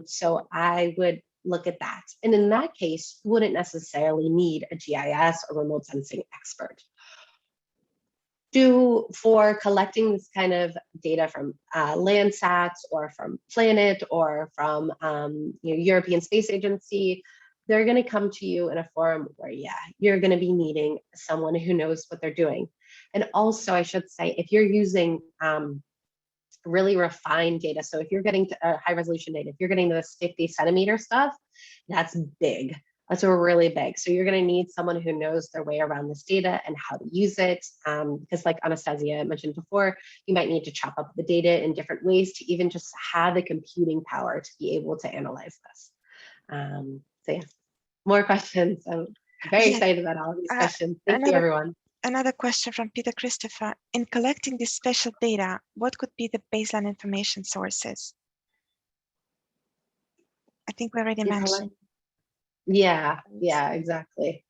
So I would look at that. And in that case, you wouldn't necessarily need a GIS or remote sensing expert. For collecting this kind of data from Landsat or from Planet or from European Space Agency, they're going to come to you in a forum where, yeah, you're going to be needing someone who knows what they're doing. And also, I should say, if you're using really refined data, so if you're getting to high resolution data, if you're getting this 50 centimeter stuff, that's big. That's really big. So you're going to need someone who knows their way around this data and how to use it. Because like Anastasia mentioned before, you might need to chop up the data in different ways to even just have the computing power to be able to analyze this. So yeah, more questions. I'm very Yes. excited about all of these questions. Thank you, Another everyone. Another question from Peter Christopher. In collecting this spatial data, what could be the baseline information sources? I think we already mentioned. Yeah, exactly.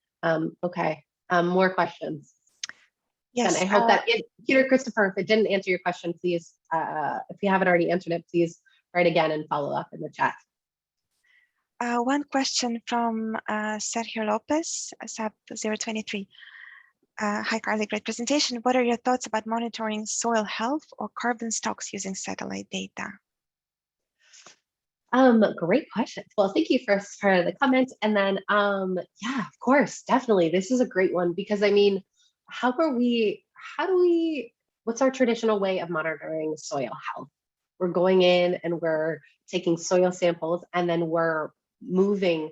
Okay, more questions. Yes. And I hope that Peter Christopher, if it didn't answer your question, please, if you haven't already answered it, please write again and follow up in the chat. One question from Sergio Lopez, SAP 023. Hi, Carly, great presentation. What are your thoughts about monitoring soil health or carbon stocks using satellite data? Great questions. Well, thank you first for the comments. And then, yeah, of course, definitely. This is a great one because I mean, what's our traditional way of monitoring soil health? We're going in and we're taking soil samples and then we're moving,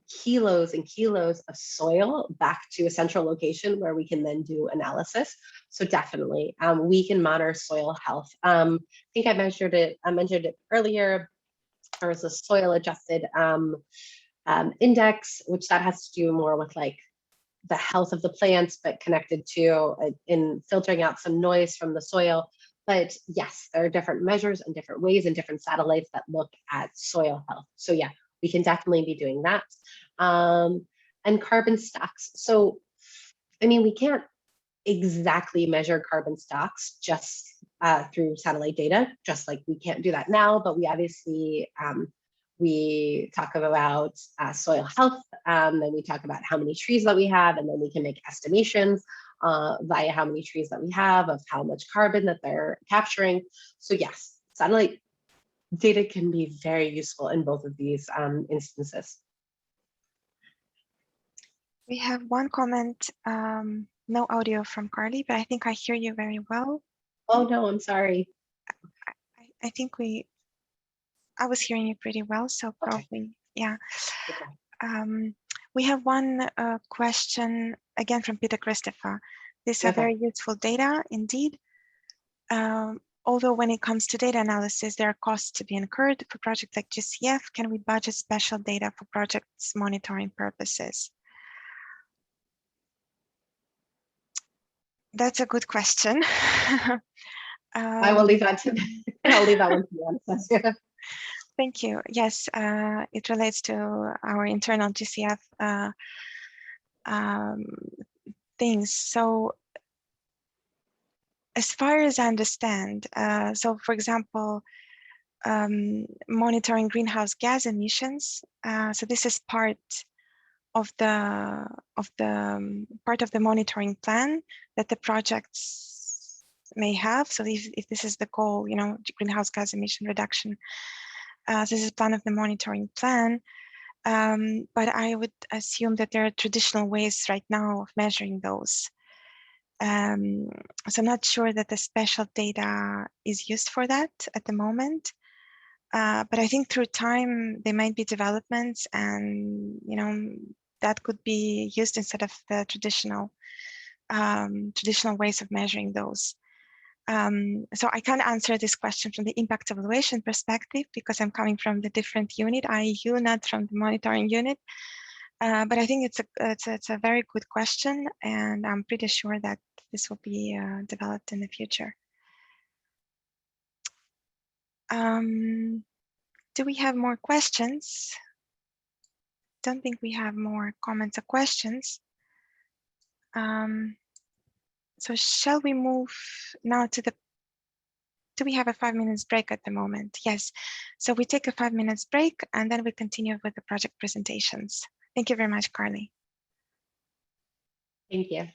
kilos and kilos of soil back to a central location where we can then do analysis. So definitely, we can monitor soil health. I think I mentioned it earlier. There was a soil adjusted index, which that has to do more with like the health of the plants, but connected to in filtering out some noise from the soil. But yes, there are different measures and different ways and different satellites that look at soil health. So yeah, we can definitely be doing that. And carbon stocks. So, I mean, we can't exactly measure carbon stocks just through satellite data, just like we can't do that now, but we obviously, we talk about soil health, then we talk about how many trees that we have, and then we can make estimations via how many trees that we have of how much carbon that they're capturing. So yes, satellite data can be very useful in both of these instances. We have one comment, no audio from Carly, but I think I hear you very well. Oh no, I'm sorry. I think I was hearing you pretty well, so probably, okay. Yeah. Okay. We have one question again from Peter Christopher. These are very useful data indeed. Although when it comes to data analysis, there are costs to be incurred for projects like GCF. Can we budget special data for projects monitoring purposes? That's a good question. I will leave that to I'll leave that one to you, Anastasia. Thank you. Yes, it relates to our internal GCF things. So as far as I understand, so for example, monitoring greenhouse gas emissions. So this is part of the part of the monitoring plan that the projects may have. So if this is the goal, greenhouse gas emission reduction, so this is part of the monitoring plan. But I would assume that there are traditional ways right now of measuring those. So I'm not sure that the special data is used for that at the moment. But I think through time, there might be developments and, that could be used instead of the traditional ways of measuring those. So I can't answer this question from the impact evaluation perspective because I'm coming from the different unit, IEU, not from the monitoring unit. But I think it's a very good question, and I'm pretty sure that this will be developed in the future. Do we have more questions? Don't think we have more comments or questions. So shall we move now to the, do we have a 5 minutes break at the moment? Yes. So we take a 5 minutes break and then we continue with the project presentations. Thank you very much, Carly. Thank you.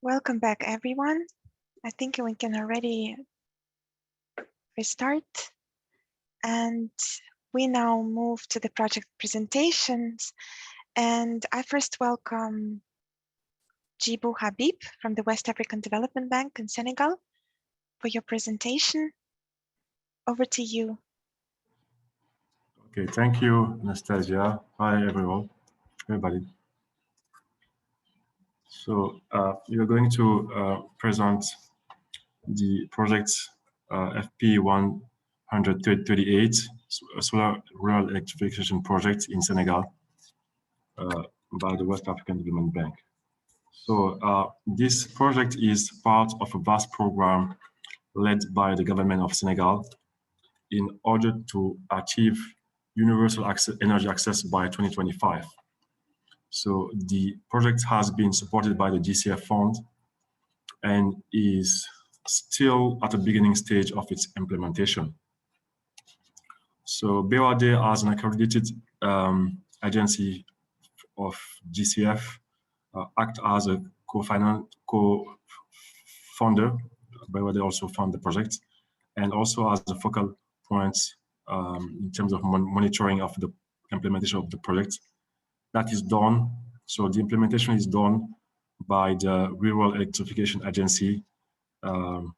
Welcome back, everyone. I think we can already restart. And we now move to the project presentations. And I first welcome Djibril Habib from the West African Development Bank in Senegal for your presentation. Over to you. Okay, thank you, Anastasia. Hi, everybody. So we are going to present the project FP 138, Solar Rural Electrification Project in Senegal by the West African Development Bank. So this project is part of a vast program led by the government of Senegal in order to achieve universal energy access by 2025. So the project has been supported by the GCF fund and is still at the beginning stage of its implementation. So BOAD, as an accredited agency of GCF, act as a co-founder. BOAD also fund the project, and also as a focal point in terms of monitoring of the implementation of the project. That is done. So the implementation is done by the Rural Electrification Agency of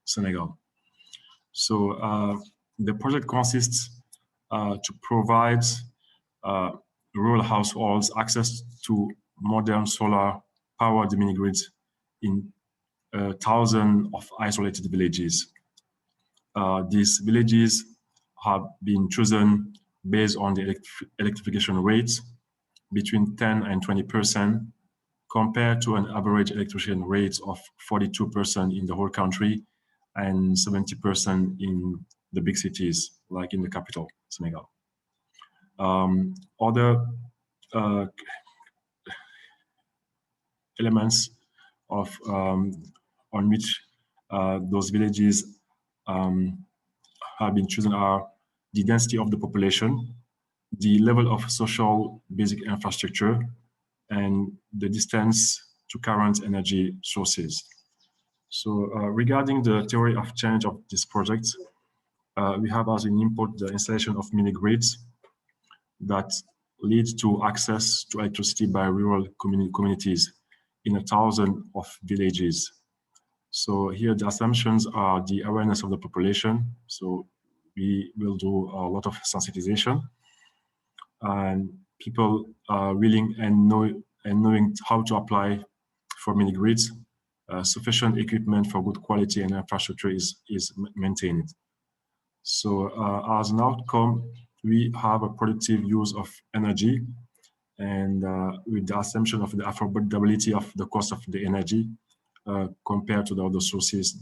Senegal. So the project consists to provide rural households access to modern solar powered mini grids in 1,000 of isolated villages. These villages have been chosen based on the electrification rates between 10 and 20% compared to an average electrification rate of 42% in the whole country and 70% in the big cities, like in the capital, Senegal. Other elements of on which those villages have been chosen are the density of the population, the level of social basic infrastructure, and the distance to current energy sources. So regarding the theory of change of this project, we have as an input the installation of mini grids that lead to access to electricity by rural communities in 1,000 of villages. So here the assumptions are the awareness of the population. So we will do a lot of sensitization, and people are willing and knowing how to apply for mini grids. Sufficient equipment for good quality and infrastructure is maintained. So as an outcome, we have a productive use of energy, and with the assumption of the affordability of the cost of the energy compared to the other sources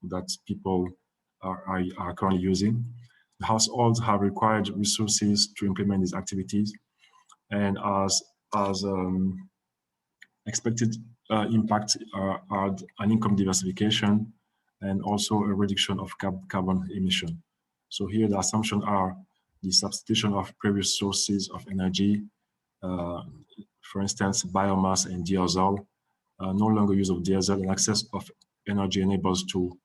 that people are currently using. The households have required resources to implement these activities, and as expected impact are an income diversification and also a reduction of carbon emission. So here the assumptions are the substitution of previous sources of energy, for instance, biomass and diesel, no longer use of diesel, and access of energy enables to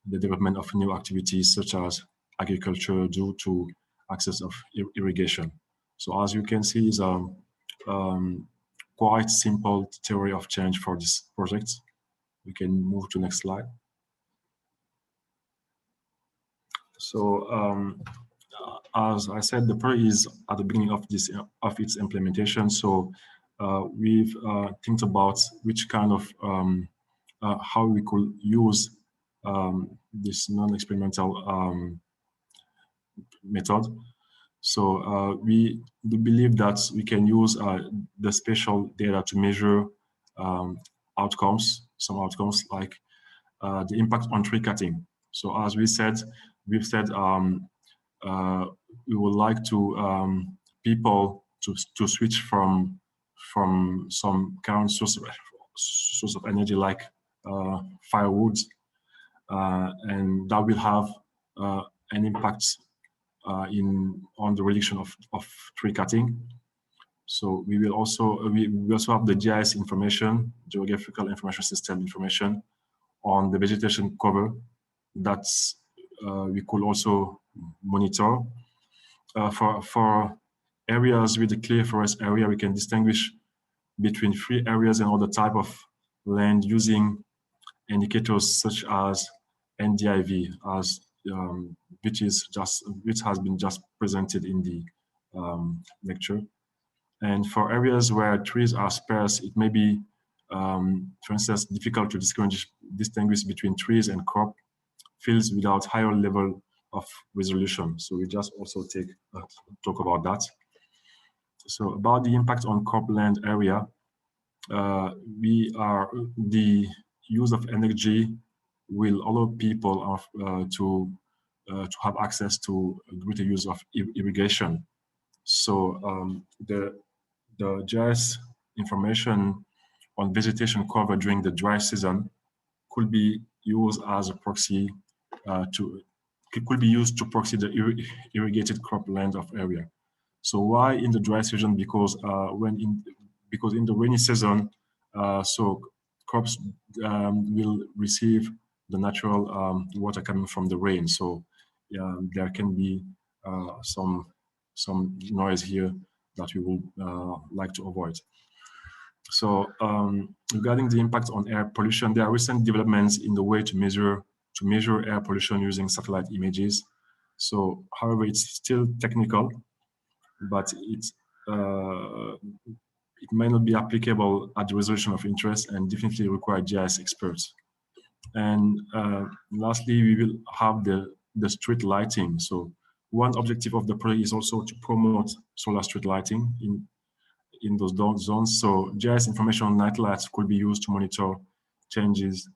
the development of new activities such as agriculture due to access of irrigation. So as you can see, is quite simple theory of change for this project. We can move to next slide. So as I said, the project is at the beginning of its implementation. So we've think about which kind of how we could use this non-experimental method. So we do believe that we can use the spatial data to measure outcomes, some outcomes like the impact on tree cutting. So as we've said we would like to people to switch from some current source of energy like firewood, and that will have an impact on the reduction of tree cutting. So we will also we also have the GIS information, geographical information system information, on the vegetation cover that we could also monitor. For areas with a clear forest area, we can distinguish between free areas and other type of land using indicators such as NDIV, which has been just presented in the lecture. And for areas where trees are sparse, it may be, for instance, difficult to distinguish between trees and crop fields without higher level of resolution. So we just also talk about that. So about the impact on cropland area, the use of energy will allow people to have access to greater use of irrigation. So the GIS information on vegetation cover during the dry season could be used as a proxy could be used to proxy the irrigated cropland of area. So why in the dry season? Because in the rainy season, so crops will receive the natural water coming from the rain. So there can be some noise here that we would like to avoid. So regarding the impact on air pollution, there are recent developments in the way to measure air pollution using satellite images. So, however, it's still technical, but it may not be applicable at the resolution of interest and definitely require GIS experts. And lastly, we will have the street lighting. So one objective of the project is also to promote solar street lighting in those zones. So GIS information on night lights could be used to monitor changes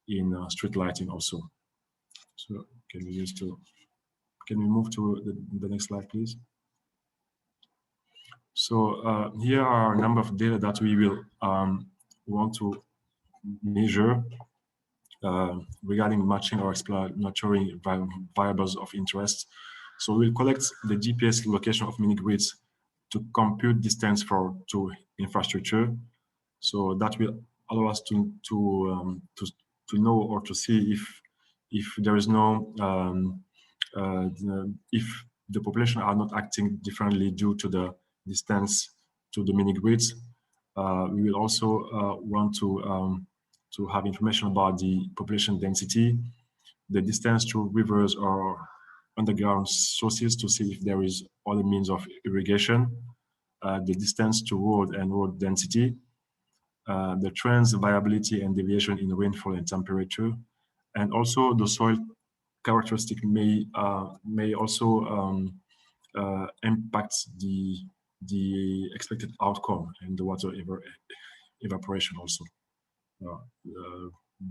in street lighting also. So can we move to the next slide, please? So here are a number of data that we will want to measure regarding matching or explanatory variables of interest. So we'll collect the GPS location of mini grids to compute distance to infrastructure. So that will allow us to know or to see if there is no if the population are not acting differently due to the distance to the mini grids. We will also want to have information about the population density, the distance to rivers or underground sources to see if there is other means of irrigation, the distance to road and road density, the trends, variability and deviation in rainfall and temperature, and also the soil characteristic may also impact the expected outcome and the water evaporation also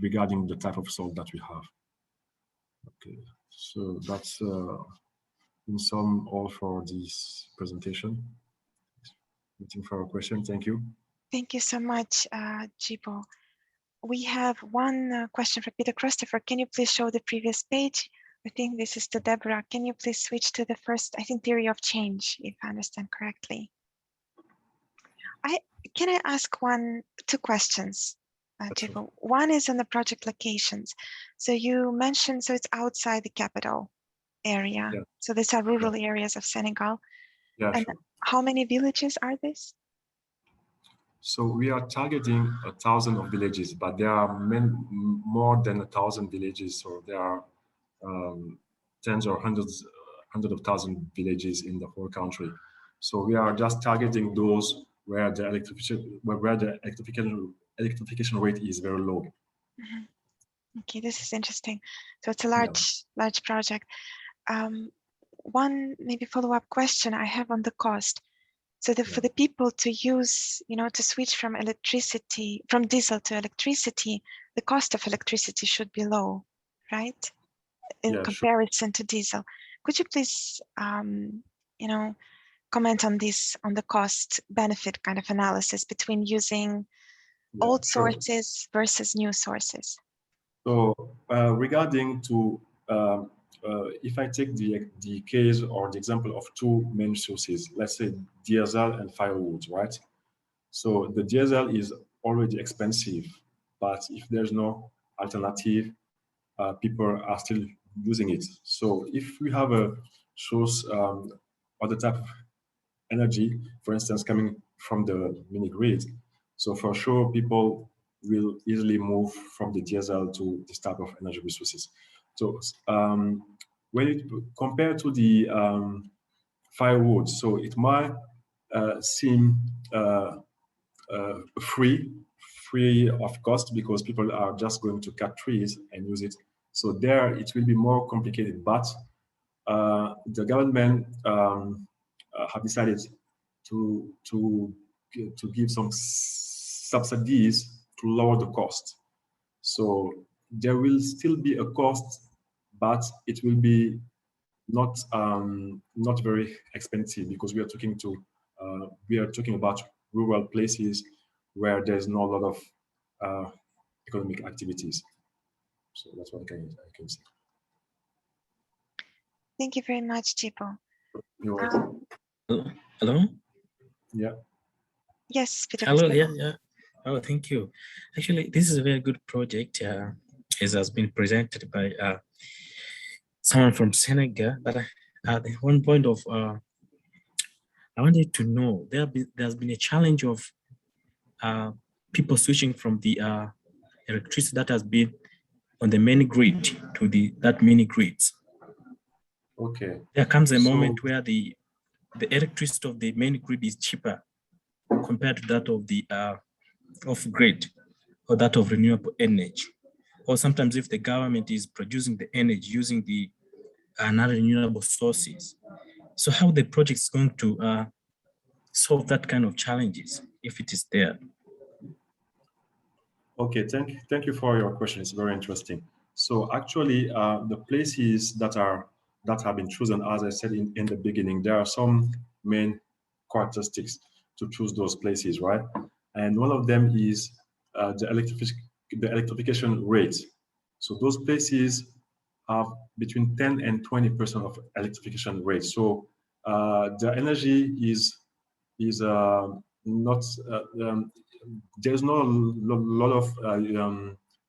regarding the type of soil that we have. Okay, so that's in sum all for this presentation. Waiting for a question. Thank you. Thank you so much, Jibo. We have one question from Peter Christopher. Can you please show the previous page? I think this is to Deborah. Can you please switch to the first, I think, theory of change, if I understand correctly? Can I ask two questions, Jibo? One is on the project locations. So you mentioned, so it's outside the capital area. Yeah. So these are rural areas of Senegal. Yeah, and sure. How many villages are these? So we are targeting 1,000 of villages, but there are more than 1,000 villages. So there are tens or hundreds of thousands villages in the whole country. So we are just targeting those where the electrification rate is very low. Mm-hmm. Okay, this is interesting. So it's a large project. One maybe follow-up question I have on the cost. So for the people to use, to switch from diesel to electricity, the cost of electricity should be low, right? In comparison to diesel. Could you please, comment on this, on the cost benefit kind of analysis between using old sources versus new sources? So regarding to if I take the case or the example of two main sources, let's say diesel and firewood, right? So the diesel is already expensive, but if there's no alternative, people are still using it. So if we have a source, other type of energy, for instance, coming from the mini grid, so for sure people will easily move from the diesel to this type of energy resources. So when it compared to the firewood, so it might seem free of cost because people are just going to cut trees and use it. So there it will be more complicated, but the government have decided to give some subsidies to lower the cost. So there will still be a cost, but it will be not very expensive because we are talking about rural places where there's not a lot of economic activities. So that's what I can say. Thank you very much, Chipo. You're welcome. Hello? Yeah. Yes, Peter. Hello, yeah. Oh, thank you. Actually, this is a very good project. It has been presented by someone from Senegal. But at one point of, I wanted to know, there's been a challenge of people switching from the electricity that has been on the main grid to that mini grids. Okay. There comes a moment where the electricity of the main grid is cheaper compared to that of the off-grid or that of renewable energy. Or sometimes if the government is producing the energy using the non-renewable sources. So how the project is going to solve that kind of challenges if it is there? Okay, thank you for your question. It's very interesting. So actually, the places that have been chosen, as I said in the beginning, there are some main characteristics to choose those places, right? And one of them is the electrification rate. So those places have between 10 and 20% of electrification rate. So the energy is not there's not a lot of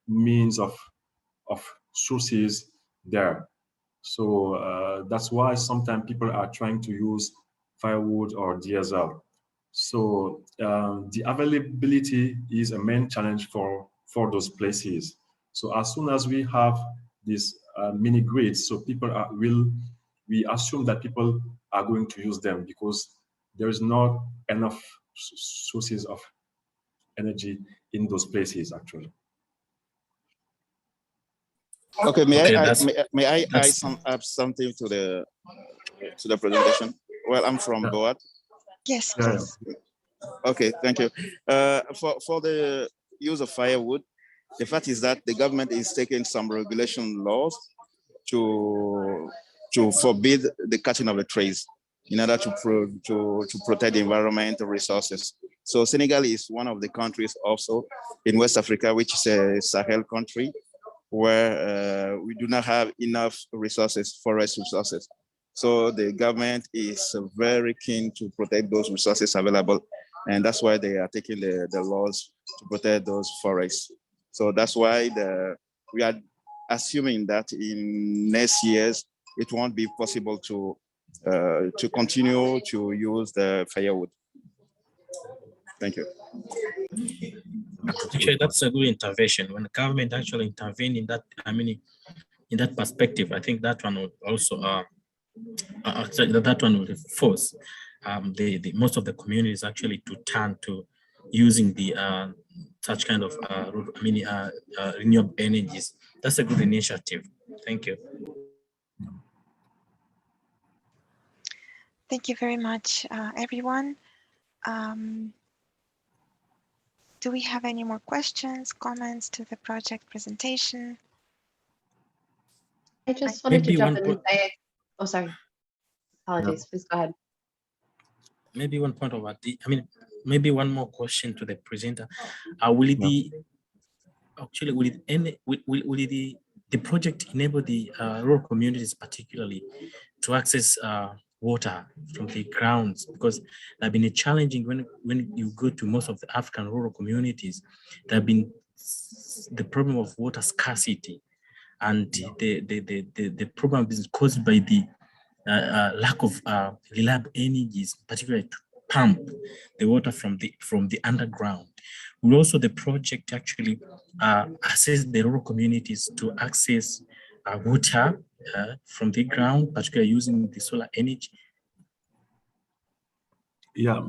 means of sources there. So that's why sometimes people are trying to use firewood or diesel. So the availability is a main challenge for those places. So as soon as we have these mini grids, so we assume that people are going to use them because there is not enough sources of energy in those places actually. Okay, may I add something to the presentation? Well, I'm from Boat. Yes, please. Okay, thank you. For the use of firewood, the fact is that the government is taking some regulation laws to forbid the cutting of the trees in order to protect the environmental resources. So Senegal is one of the countries also in West Africa, which is a Sahel country, where we do not have enough resources, forest resources. So the government is very keen to protect those resources available. And that's why they are taking the laws to protect those forests. So that's why we are assuming that in next years, it won't be possible to continue to use the firewood. Thank you. Actually, that's a good intervention. When the government actually intervene in that, in that perspective, I think that one would also, that one would force most of the communities actually to turn to using the such kind of renewable energies. That's a good initiative. Thank you. Thank you very much, everyone. Do we have any more questions, comments to the project presentation? I just wanted to jump in and say, oh, sorry. Apologies, please go ahead. Maybe one point about maybe one more question to the presenter. Will it be, actually, will it the project enabled the rural communities particularly to access water from the grounds, because there have been challenging when you go to most of the African rural communities, there have been the problem of water scarcity, and the problem is caused by the lack of reliable energies, particularly to pump the water from the underground. We also, the project actually assessed the rural communities to access water from the ground, particularly using the solar energy. Yeah,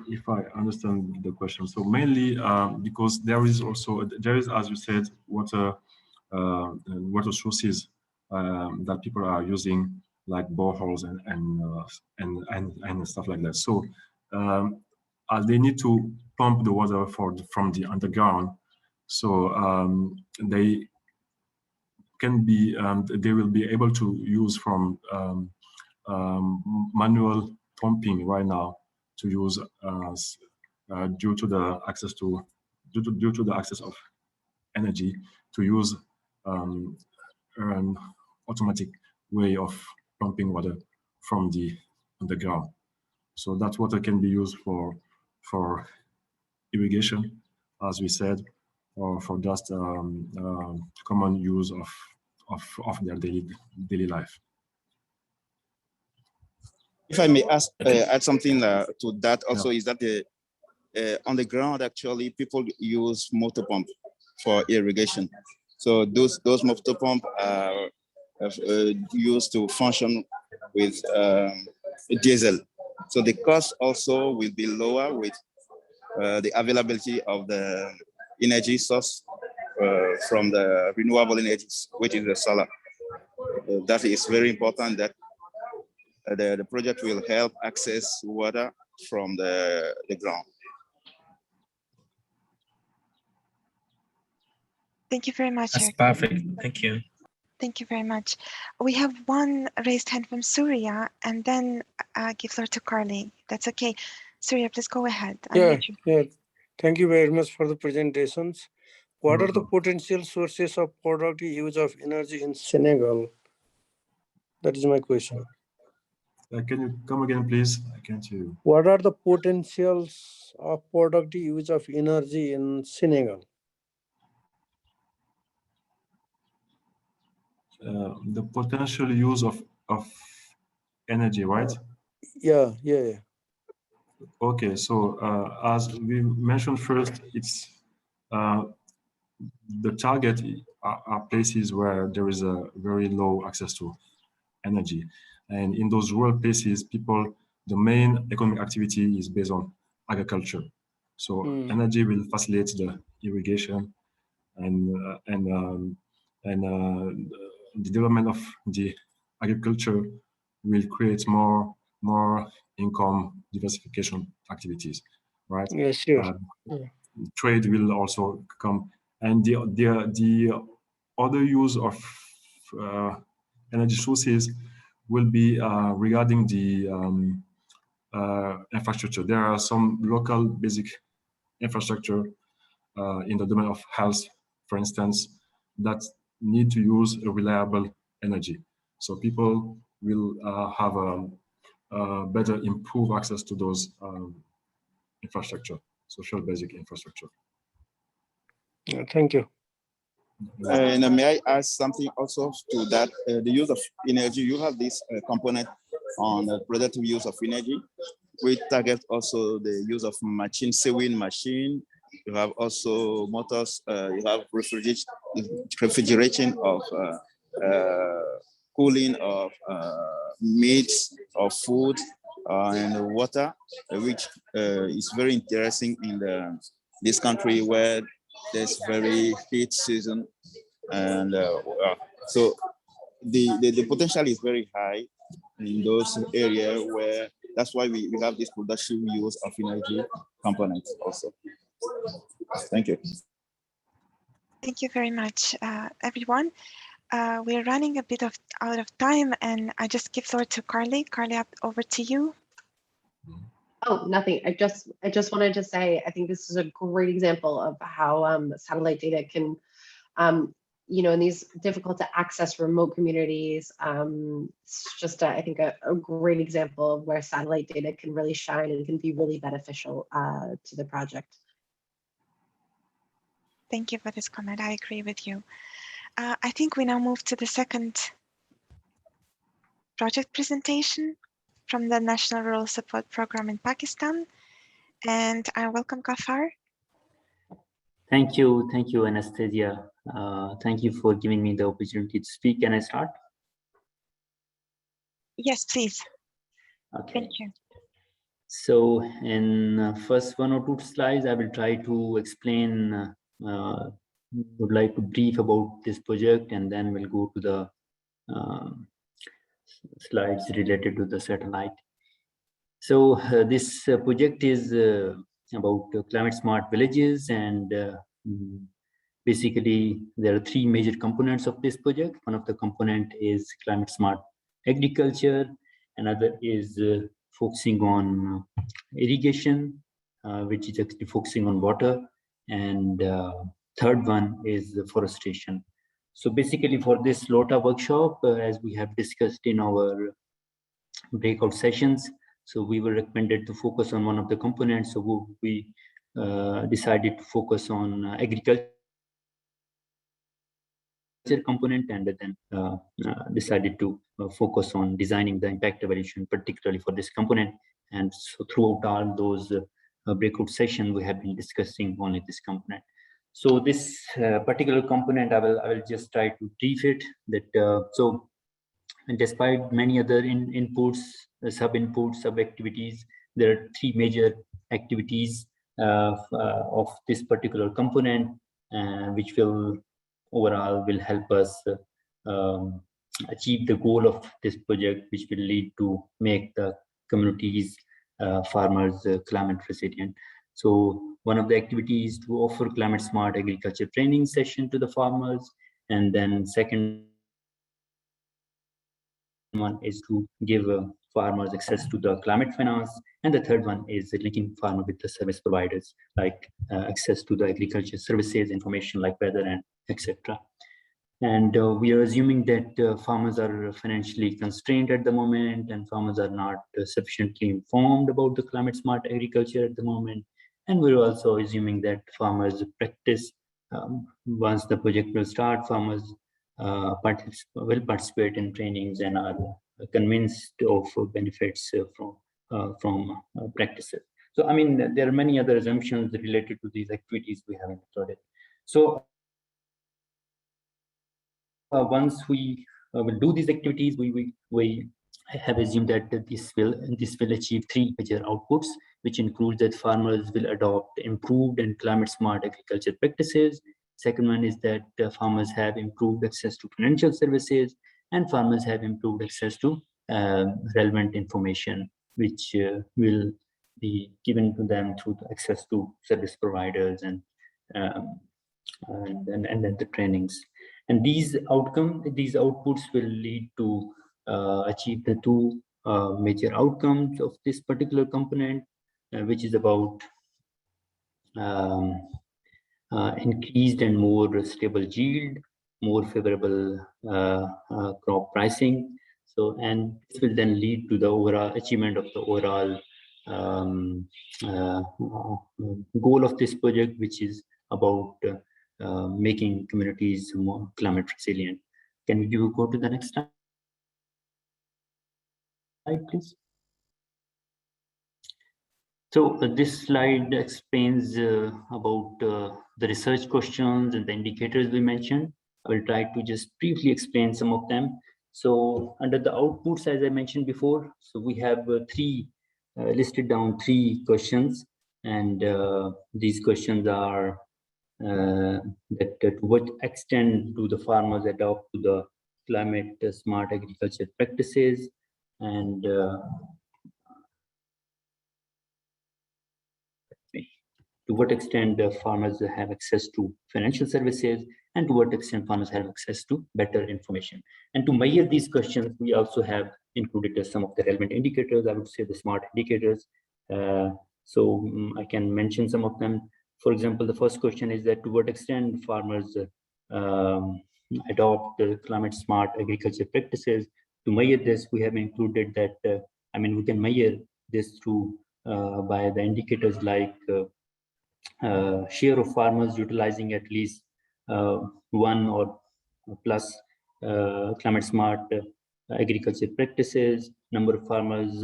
if I understand the question. So mainly because there is, as you said, water sources that people are using, like boreholes and stuff like that. So they need to pump the water from the underground. So they will be able to use from manual pumping right now, to use due to the access of energy, to use an automatic way of pumping water from the underground. So that water can be used for irrigation, as we said, or for just common use of their daily life. If I may add something to that also, is that on the ground, actually, people use motor pump for irrigation. So those motor pump are used to function with diesel. So the cost also will be lower with the availability of the energy source from the renewable energies, which is the solar. That is very important, that the project will help access water from the ground. Thank you very much. That's perfect. Thank you. Thank you very much. We have one raised hand from Surya, and then give floor to Carly. That's okay. Surya, please go ahead. Yeah. Thank you very much for the presentations. What are the potential sources of productive use of energy in Senegal? That is my question. Can you come again, please? I can't hear you. What are the potentials of productive use of energy in Senegal? The potential use of energy, right? Yeah. Okay, so as we mentioned first, it's the target are places where there is a very low access to energy. And in those rural places, the main economic activity is based on agriculture. So energy will facilitate the irrigation and the development of the agriculture will create more income diversification activities, right? Yeah, sure. Trade will also come, and the other use of energy sources will be regarding the infrastructure. There are some local basic infrastructure in the domain of health, for instance, that need to use a reliable energy. So people will have a better improve access to those infrastructure, social basic infrastructure. Thank you. And may I add something also to that? The use of energy, you have this component on the productive use of energy. We target also the use of machine, sewing machine. You have also motors. You have refrigeration of cooling of meats or food and water, which is very interesting in this country where there's very heat season, and so the potential is very high in those areas where that's why we have this production use of energy components also. Thank you. Thank you very much, everyone. We're running a bit out of time, and I just give floor to Carly. Carly, over to you. Oh, nothing. I just wanted to say, I think this is a great example of how satellite data can in these difficult to access remote communities. It's just, I think, a great example of where satellite data can really shine and can be really beneficial to the project. Thank you for this comment. I agree with you. I think we now move to the second project presentation from the National Rural Support Program in Pakistan. And I welcome Gafar. Thank you, Anastasia. Thank you for giving me the opportunity to speak. Can I start? Yes, please. Okay. Thank you. So in first 1 or 2 slides, I will try to explain, would like to brief about this project, and then we'll go to the slides related to the satellite. So this project is about climate smart villages, and basically there are 3 major components of this project. One of the component is climate smart agriculture, another is focusing on irrigation, which is actually focusing on water, and third one is forestation. So basically for this LORTA workshop, as we have discussed in our breakout sessions, so we were recommended to focus on one of the components. So we decided to focus on agriculture component, and then decided to focus on designing the impact evaluation, particularly for this component. And so throughout all those breakout sessions, we have been discussing only this component. So this particular component, I will just try to brief it. That so, and despite many other inputs, sub-inputs, sub-activities, there are 3 major activities of this particular component, which will overall will help us achieve the goal of this project, which will lead to make the communities, farmers, climate resilient. So one of the activities to offer climate smart agriculture training session to the farmers, and then second one is to give farmers access to the climate finance, and the third one is linking farmer with the service providers, like access to the agriculture services, information like weather and etc. And we are assuming that farmers are financially constrained at the moment, and farmers are not sufficiently informed about the climate smart agriculture at the moment. And we're also assuming that farmers practice, once the project will start, farmers will participate in trainings and are convinced of benefits from practices. So, I mean, there are many other assumptions related to these activities we haven't included. So, once we will do these activities, we have assumed that this will achieve 3 major outputs, which includes that farmers will adopt improved and climate smart agriculture practices. Second one is that farmers have improved access to financial services, and farmers have improved access to relevant information, which will be given to them through the access to service providers and then the trainings. And these outputs will lead to achieve the 2 major outcomes of this particular component, which is about increased and more stable yield, more favorable crop pricing. So, and this will then lead to the overall achievement of the overall goal of this project, which is about making communities more climate resilient. Can you go to the next slide, please? So this slide explains about the research questions and the indicators we mentioned. I will try to just briefly explain some of them. So under the outputs, as I mentioned before, so we have 3 listed down 3 questions, and these questions are that to what extent do the farmers adopt to the climate smart agriculture practices, and to what extent farmers have access to financial services, and to what extent farmers have access to better information. And to measure these questions, we also have included some of the relevant indicators, I would say the smart indicators. So I can mention some of them. For example, the first question is that to what extent farmers adopt climate smart agriculture practices. To measure this, we have included that, we can measure this through by the indicators like share of farmers utilizing at least one or plus climate smart agriculture practices, number of farmers,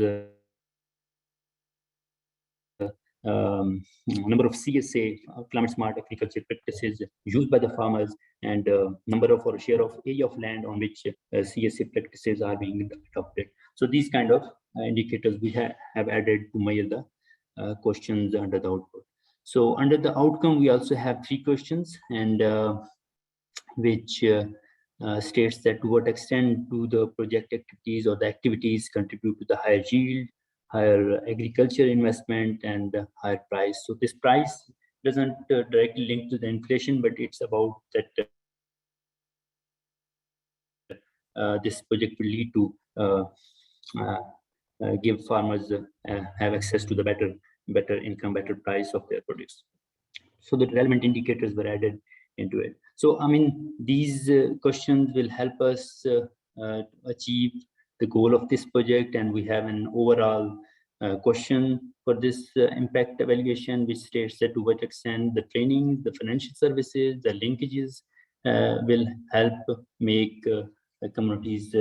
number of CSA, climate smart agriculture practices used by the farmers, and number of or share of area of land on which CSA practices are being adopted. So these kind of indicators we have added to measure the questions under the output. So under the outcome, we also have 3 questions, and which states that to what extent do the project activities or the activities contribute to the higher yield, higher agriculture investment, and higher price. So this price doesn't directly link to the inflation, but it's about that this project will lead to give farmers have access to the better income, better price of their produce. So the relevant indicators were added into it. So these questions will help us achieve the goal of this project, and we have an overall question for this impact evaluation, which states that to what extent the training, the financial services, the linkages will help make communities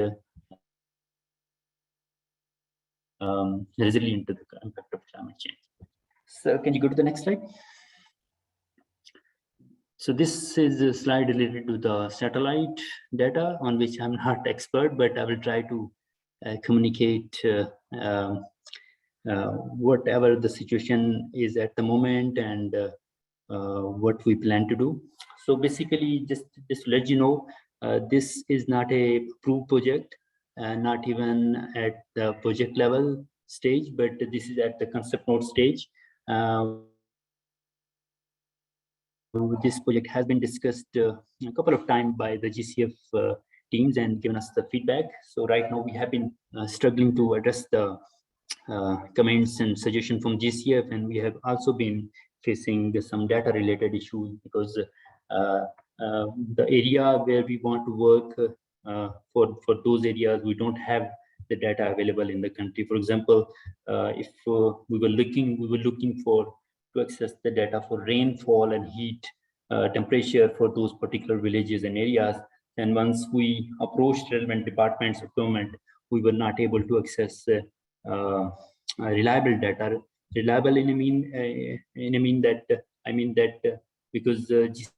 resilient to the impact of climate change. So can you go to the next slide? So this is a slide related to the satellite data, on which I'm not expert, but I will try to communicate whatever the situation is at the moment and what we plan to do. So basically, just to let you know, this is not a approved project, not even at the project level stage, but this is at the concept note stage. This project has been discussed a couple of times by the GCF teams and given us the feedback. So right now we have been struggling to address the comments and suggestions from GCF, and we have also been facing some data related issues because the area where we want to work for those areas, we don't have the data available in the country. For example, if we were looking for to access the data for rainfall and heat temperature for those particular villages and areas, and once we approached relevant departments of government, we were not able to access reliable data. Reliable in a mean that because GCF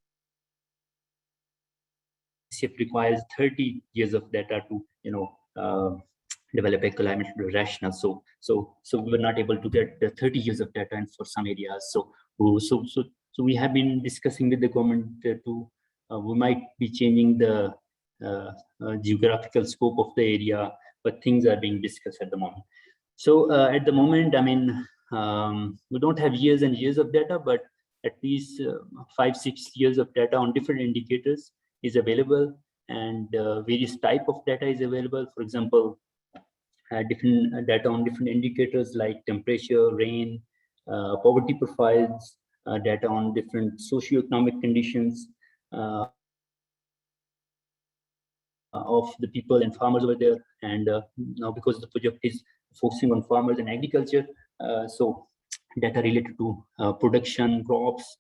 requires 30 years of data to develop a climate rational. So we were not able to get the 30 years of data and for some areas. So we have been discussing with the government we might be changing the geographical scope of the area, but things are being discussed at the moment. So at the moment, we don't have years and years of data, but at least 5-6 years of data on different indicators is available, and various type of data is available. For example, different data on different indicators like temperature, rain, poverty profiles, data on different socio-economic conditions of the people and farmers over there. And now because the project is focusing on farmers and agriculture, so data related to production, crops,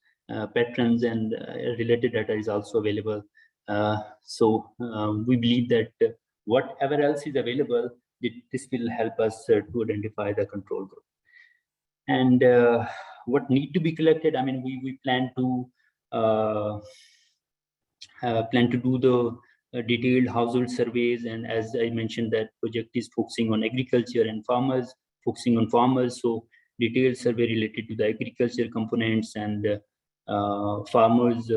patterns, and related data is also available. So we believe that whatever else is available, this will help us to identify the control group. And what need to be collected, we plan to do the detailed household surveys, and as I mentioned, that project is focusing on agriculture and farmers, so detailed survey related to the agriculture components and farmers,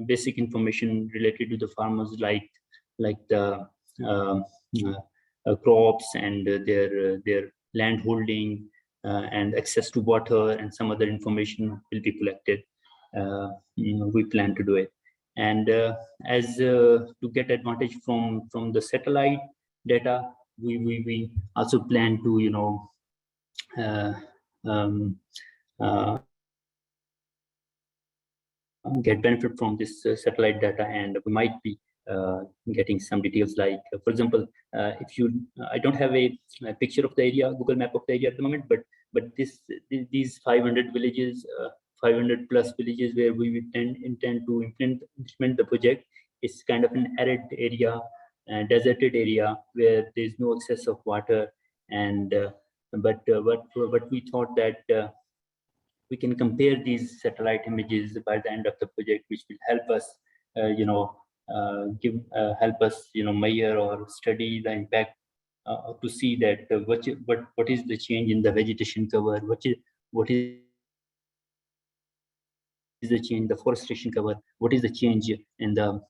basic information related to the farmers like the crops and their land holding and access to water, and some other information will be collected. We plan to do it. And as to get advantage from the satellite data, we also plan to get benefit from this satellite data, and we might be getting some details like, for example, if you, I don't have a picture of the area, Google map of the area at the moment, but these 500 villages, 500 plus villages where we intend to implement the project, is kind of an arid area, deserted area where there's no excess of water, and but what we thought that we can compare these satellite images by the end of the project, which will help us, help us, measure or study the impact to see that what is the change in the vegetation cover, what is the change in the forestation cover, what is the change in the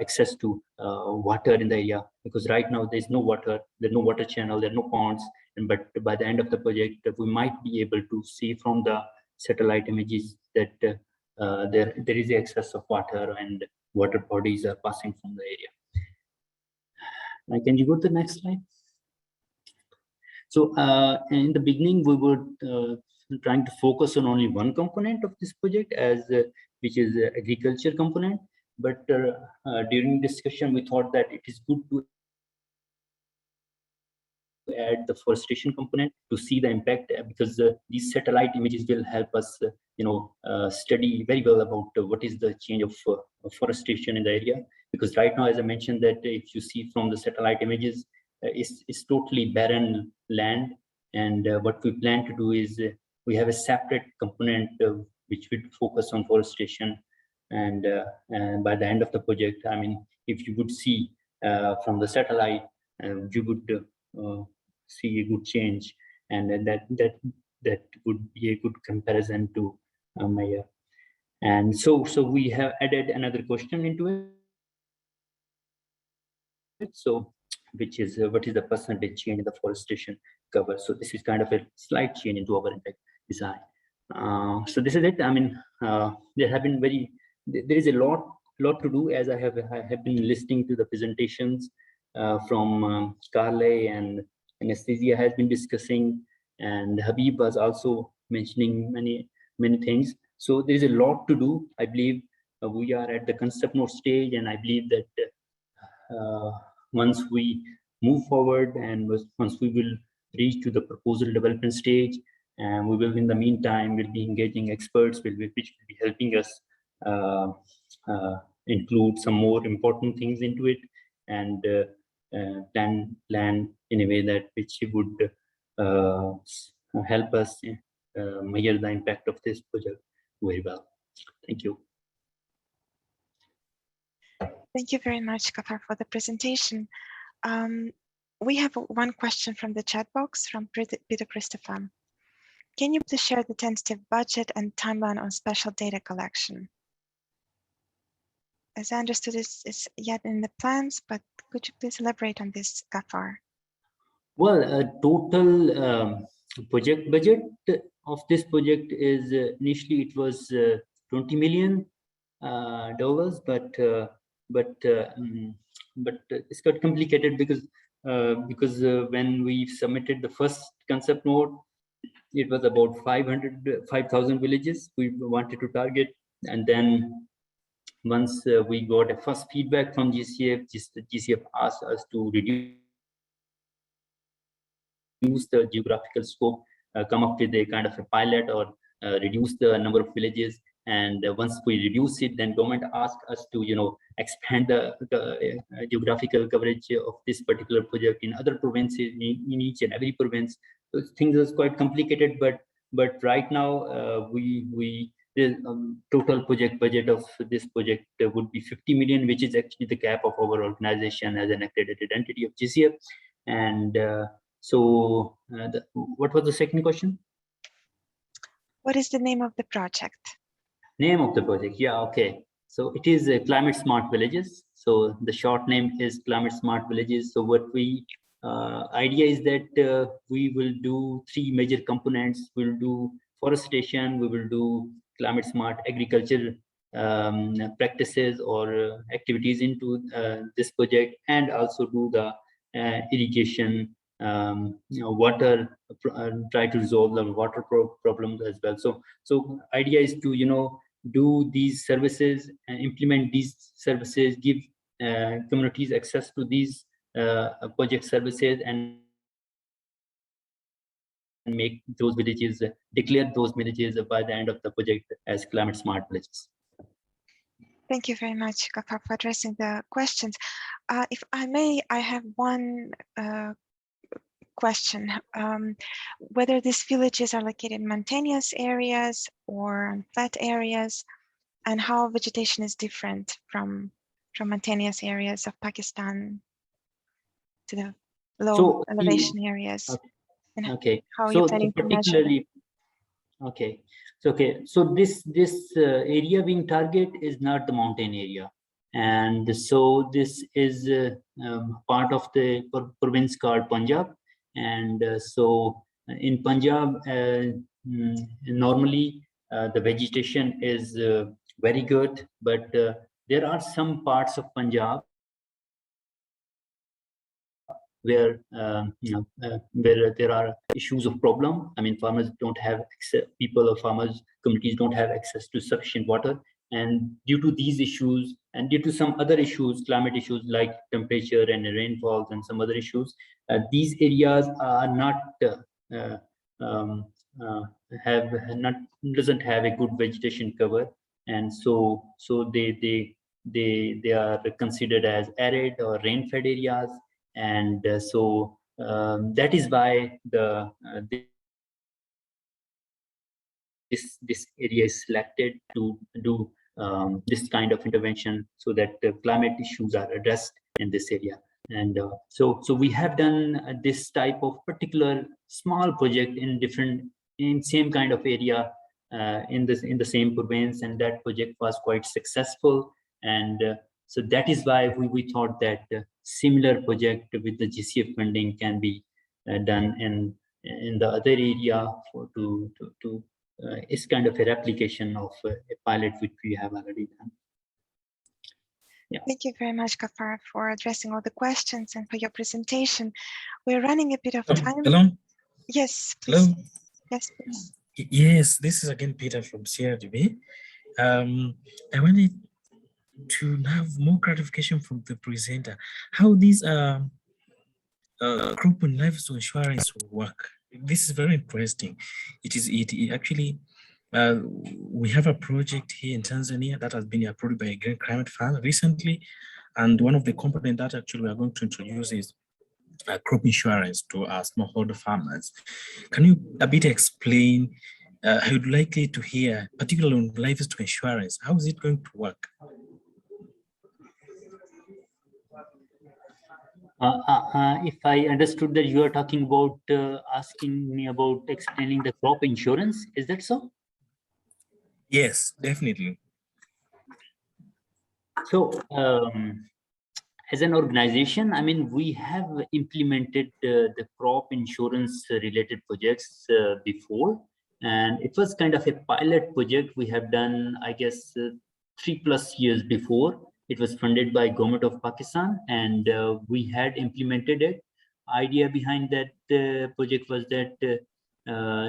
access to water in the area, because right now there's no water, there's no water channel, there are no ponds, but by the end of the project we might be able to see from the satellite images that there is excess of water and water bodies are passing from the area. Now, can you go to the next slide? So in the beginning, we were trying to focus on only one component of this project, which is the agriculture component. But during discussion, we thought that it is good to add the forestation component to see the impact, because these satellite images will help us, study very well about what is the change of forestation in the area. Because right now, as I mentioned, that if you see from the satellite images, it's totally barren land, and what we plan to do is we have a separate component which would focus on forestation, and by the end of the project, I mean, if you would see from the satellite, you would see a good change, and that would be a good comparison to Maya. And so we have added another question into it. So, which is what is the percentage change in the forestation cover? So this is kind of a slight change into our impact design. So this is it. I mean, there is a lot to do, as I have been listening to the presentations from Carly, and Anastasia has been discussing, and Habib was also mentioning many things. So there is a lot to do. I believe we are at the concept note stage, and I believe that once we move forward and once we will reach to the proposal development stage, and we will, in the meantime, will be engaging experts which will be helping us include some more important things into it, and plan in a way that which would help us measure the impact of this project very well. Thank you. Thank you very much, Kafar, for the presentation. We have one question from the chat box from Peter Christopher. Can you please share the tentative budget and timeline on spatial data collection? As I understood, it's yet in the plans, but could you please elaborate on this, Kafar? Well, total project budget of this project is initially it was $20 million, but it's got complicated because when we submitted the first concept note, it was about 5,000 villages we wanted to target, and then once we got a first feedback from GCF, GCF asked us to reduce the geographical scope, come up with a kind of a pilot, or reduce the number of villages. And once we reduce it, then government asked us to, expand the geographical coverage of this particular project in other provinces, in each and every province. So things are quite complicated, but right now the total project budget of this project would be 50 million, which is actually the cap of our organization as an accredited entity of GCF. And what was the second question? What is the name of the project? Name of the project, yeah, okay. So it is Climate Smart Villages. So the short name is Climate Smart Villages. So what we idea is that we will do 3 major components. We'll do forestation, we will do climate smart agriculture practices or activities into this project, and also do the irrigation, water, try to resolve the water problems as well. So idea is to do these services and implement these services, give communities access to these project services and make those villages, declare those villages by the end of the project as climate smart villages. Thank you very much, Gafar, for addressing the questions. If I may, I have one question. Whether these villages are located in mountainous areas or on flat areas, and how vegetation is different from mountainous areas of Pakistan to the low elevation areas. Okay. How so you planning to measure? Okay. So this area being target is not the mountain area, and so this is part of the province called Punjab, and so in Punjab normally the vegetation is very good, but there are some parts of Punjab where where there are issues of problem. I mean, farmers don't have access, people or farmers communities don't have access to sufficient water, and due to these issues and due to some other issues, climate issues like temperature and rainfalls and some other issues, these areas are not doesn't have a good vegetation cover, and so they are considered as arid or rain-fed areas. And so that is why this area is selected to do this kind of intervention, so that climate issues are addressed in this area. And so we have done this type of particular small project in same kind of area in the same province, and that project was quite successful. And so that is why we thought that similar project with the GCF funding can be done in the other area is kind of a replication of a pilot which we have already done. Yeah. Thank you very much, Gafar, for addressing all the questions and for your presentation. We're running a bit of time. Hello? Yes, please. Hello? Yes, please. Yes, this is again Peter from CRDB. I wanted to have more clarification from the presenter, how these group and livestock insurance work. This is very interesting. It actually, we have a project here in Tanzania that has been approved by a Green Climate Fund recently, and one of the components that actually we are going to introduce is crop insurance to our smallholder farmers. Can you a bit explain? I would like to hear, particularly on livestock insurance, how is it going to work? If I understood that you are talking about asking me about explaining the crop insurance, is that so? Yes, definitely. So as an organization, I mean, we have implemented the crop insurance related projects before, and it was kind of a pilot project we have done, I guess, 3+ years before. It was funded by Government of Pakistan, and we had implemented it. Idea behind that project was that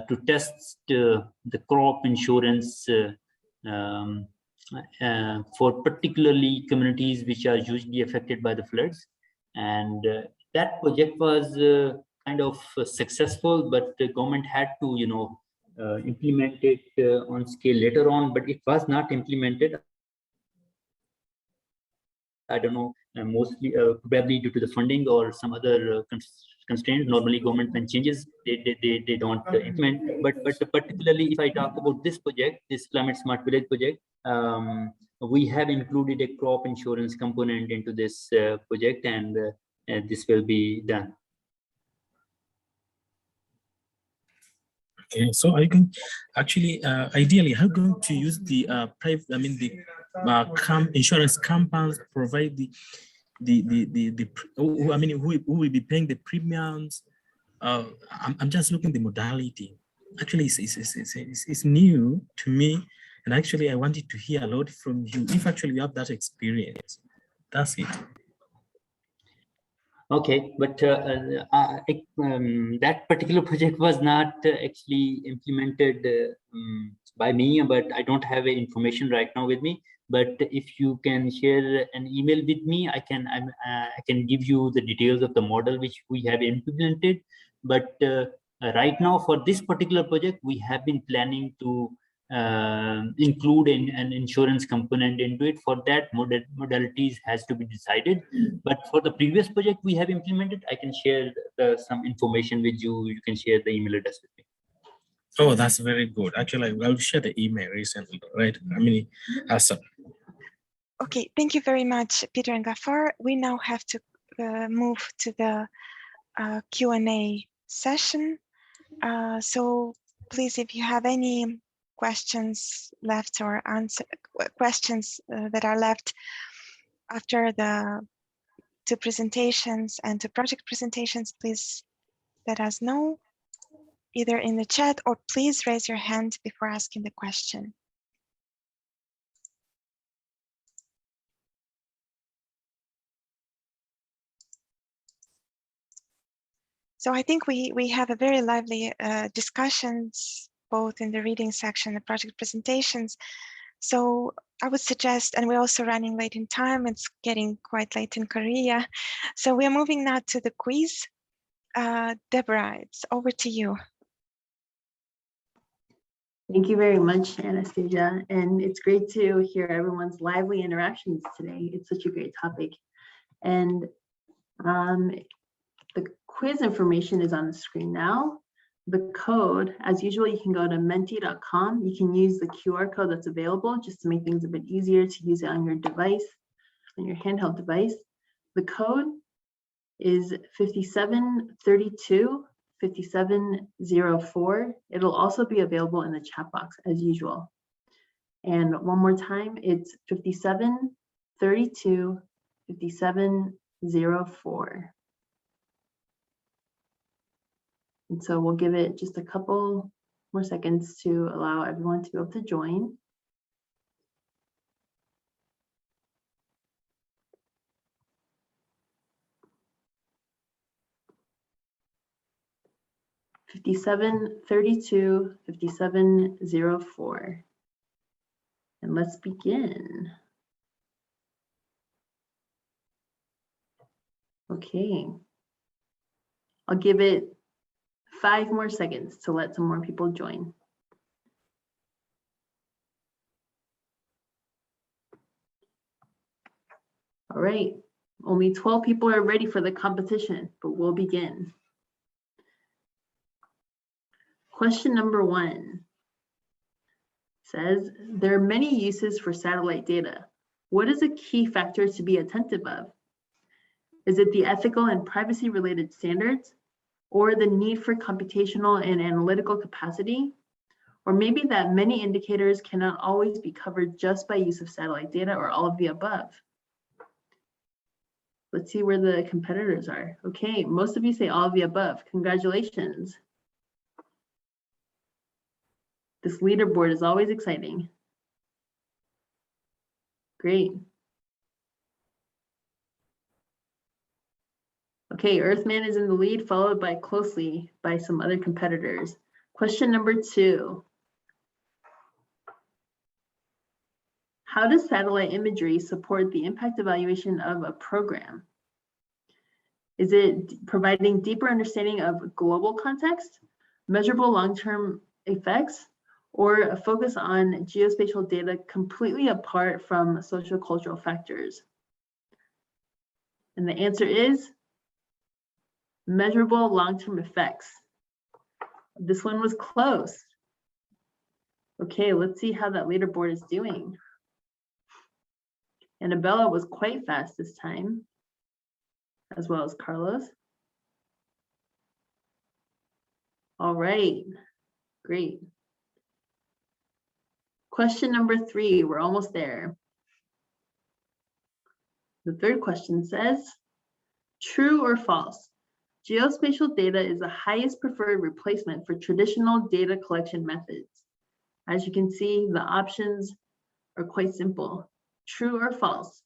to test the crop insurance for particularly communities which are usually affected by the floods. And that project was kind of successful, but the government had to, implement it on scale later on, but it was not implemented. I don't know, mostly probably due to the funding or some other constraints. Normally government when changes, they don't implement, but particularly if I talk about this project, this Climate Smart Village project, we have included a crop insurance component into this project, and this will be done. Okay, so are you going actually ideally how going to use the private, I mean the insurance companies provide I mean who will be paying the premiums? I'm just looking at the modality. Actually it's new to me, and actually I wanted to hear a lot from you if actually you have that experience. That's it. Okay, but that particular project was not actually implemented by me, but I don't have information right now with me. But if you can share an email with me, I can give you the details of the model which we have implemented. But right now, for this particular project, we have been planning to include an insurance component into it. For that, modalities has to be decided. But for the previous project we have implemented, I can share some information with you. You can share the email address with me. Oh, that's very good. Actually, I'll share the email recently, right? I mean, awesome. Okay, thank you very much, Peter and Gafar. We now have to move to the Q&A session. So please, if you have any questions left or questions that are left after the two presentations and two project presentations, please let us know either in the chat or please raise your hand before asking the question. So I think we have a very lively discussions both in the reading section and the project presentations. So I would suggest, and we're also running late in time, it's getting quite late in Korea. So we are moving now to the quiz. Deborah, it's over to you. Thank you very much, Anastasia. And it's great to hear everyone's lively interactions today. It's such a great topic. And the quiz information is on the screen now. The code, as usual, you can go to menti.com. You can use the QR code that's available just to make things a bit easier to use it on your device, on your handheld device. The code is 5732 5704. It'll also be available in the chat box as usual. And one more time, it's 5732 5704. And so we'll give it just a couple more seconds to allow everyone to be able to join. (5732 5704). And let's begin. Okay. I'll give it 5 more seconds to let some more people join. All right, only 12 people are ready for the competition, but we'll begin. Question number 1 says, there are many uses for satellite data. What is a key factor to be attentive of? Is it the ethical and privacy related standards, or the need for computational and analytical capacity? Or maybe that many indicators cannot always be covered just by use of satellite data, or all of the above? Let's see where the competitors are. Okay, most of you say all of the above. Congratulations. This leaderboard is always exciting. Great. Okay, Earthman is in the lead, followed by closely by some other competitors. Question number 2. How does satellite imagery support the impact evaluation of a program? Is it providing deeper understanding of global context, measurable long-term effects, or a focus on geospatial data completely apart from socio-cultural factors? And the answer is measurable long-term effects. This one was close. Okay, let's see how that leaderboard is doing. Annabella was quite fast this time, as well as Carlos. All right, great. Question number 3, we're almost there. The third question says, true or false? Geospatial data is the highest preferred replacement for traditional data collection methods. As you can see, the options are quite simple. True or false?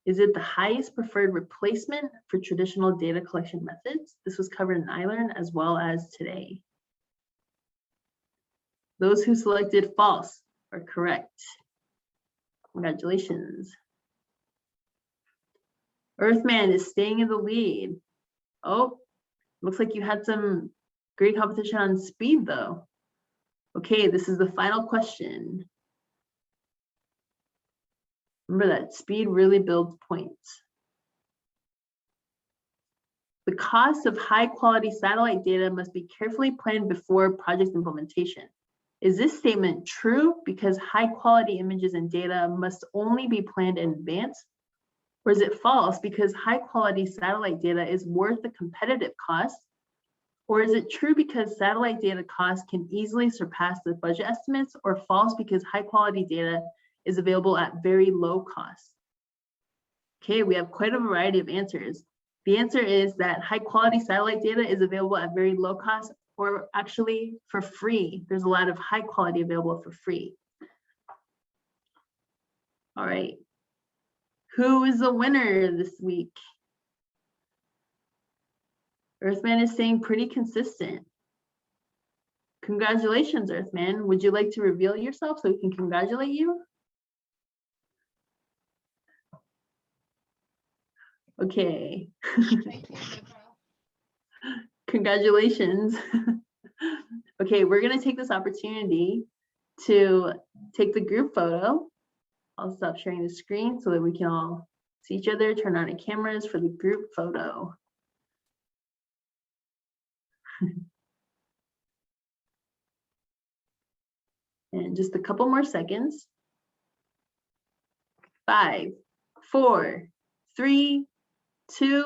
Is it the highest preferred replacement for traditional data collection methods? This was covered in iLearn as well as today. Those who selected false are correct. Congratulations. Earthman is staying in the lead. Oh, looks like you had some great competition on speed though. Okay, this is the final question. Remember that speed really builds points. The cost of high quality satellite data must be carefully planned before project implementation. Is this statement true because high quality images and data must only be planned in advance? Or is it false because high quality satellite data is worth the competitive cost? Or is it true because satellite data costs can easily surpass the budget estimates, or false because high quality data is available at very low cost? Okay, we have quite a variety of answers. The answer is that high quality satellite data is available at very low cost, or actually for free. There's a lot of high quality available for free. All right, who is the winner this week? Earthman is staying pretty consistent. Congratulations, Earthman. Would you like to reveal yourself so we can congratulate you? Okay. Congratulations. Okay, we're gonna take this opportunity to take the group photo. I'll stop sharing the screen so that we can all see each other, turn on the cameras for the group photo. And just a couple more seconds. 5, 4, 3, 2,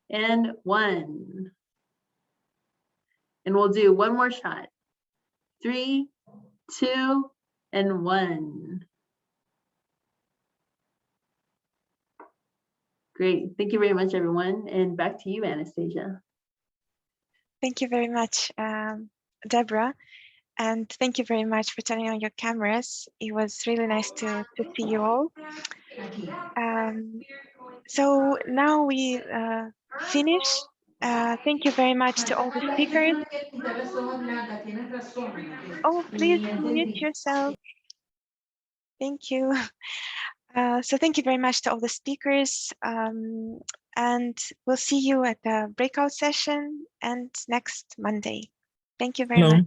and 1. And we'll do one more shot. 3, 2, and 1. Great. Thank you very much, everyone. And back to you, Anastasia. Thank you very much, Deborah. And thank you very much for turning on your cameras. It was really nice to see you all. So now we finish. Thank you very much to all the speakers. Oh, please mute yourself. Thank you. So thank you very much to all the speakers. And we'll see you at the breakout session and next Monday. Thank you very much.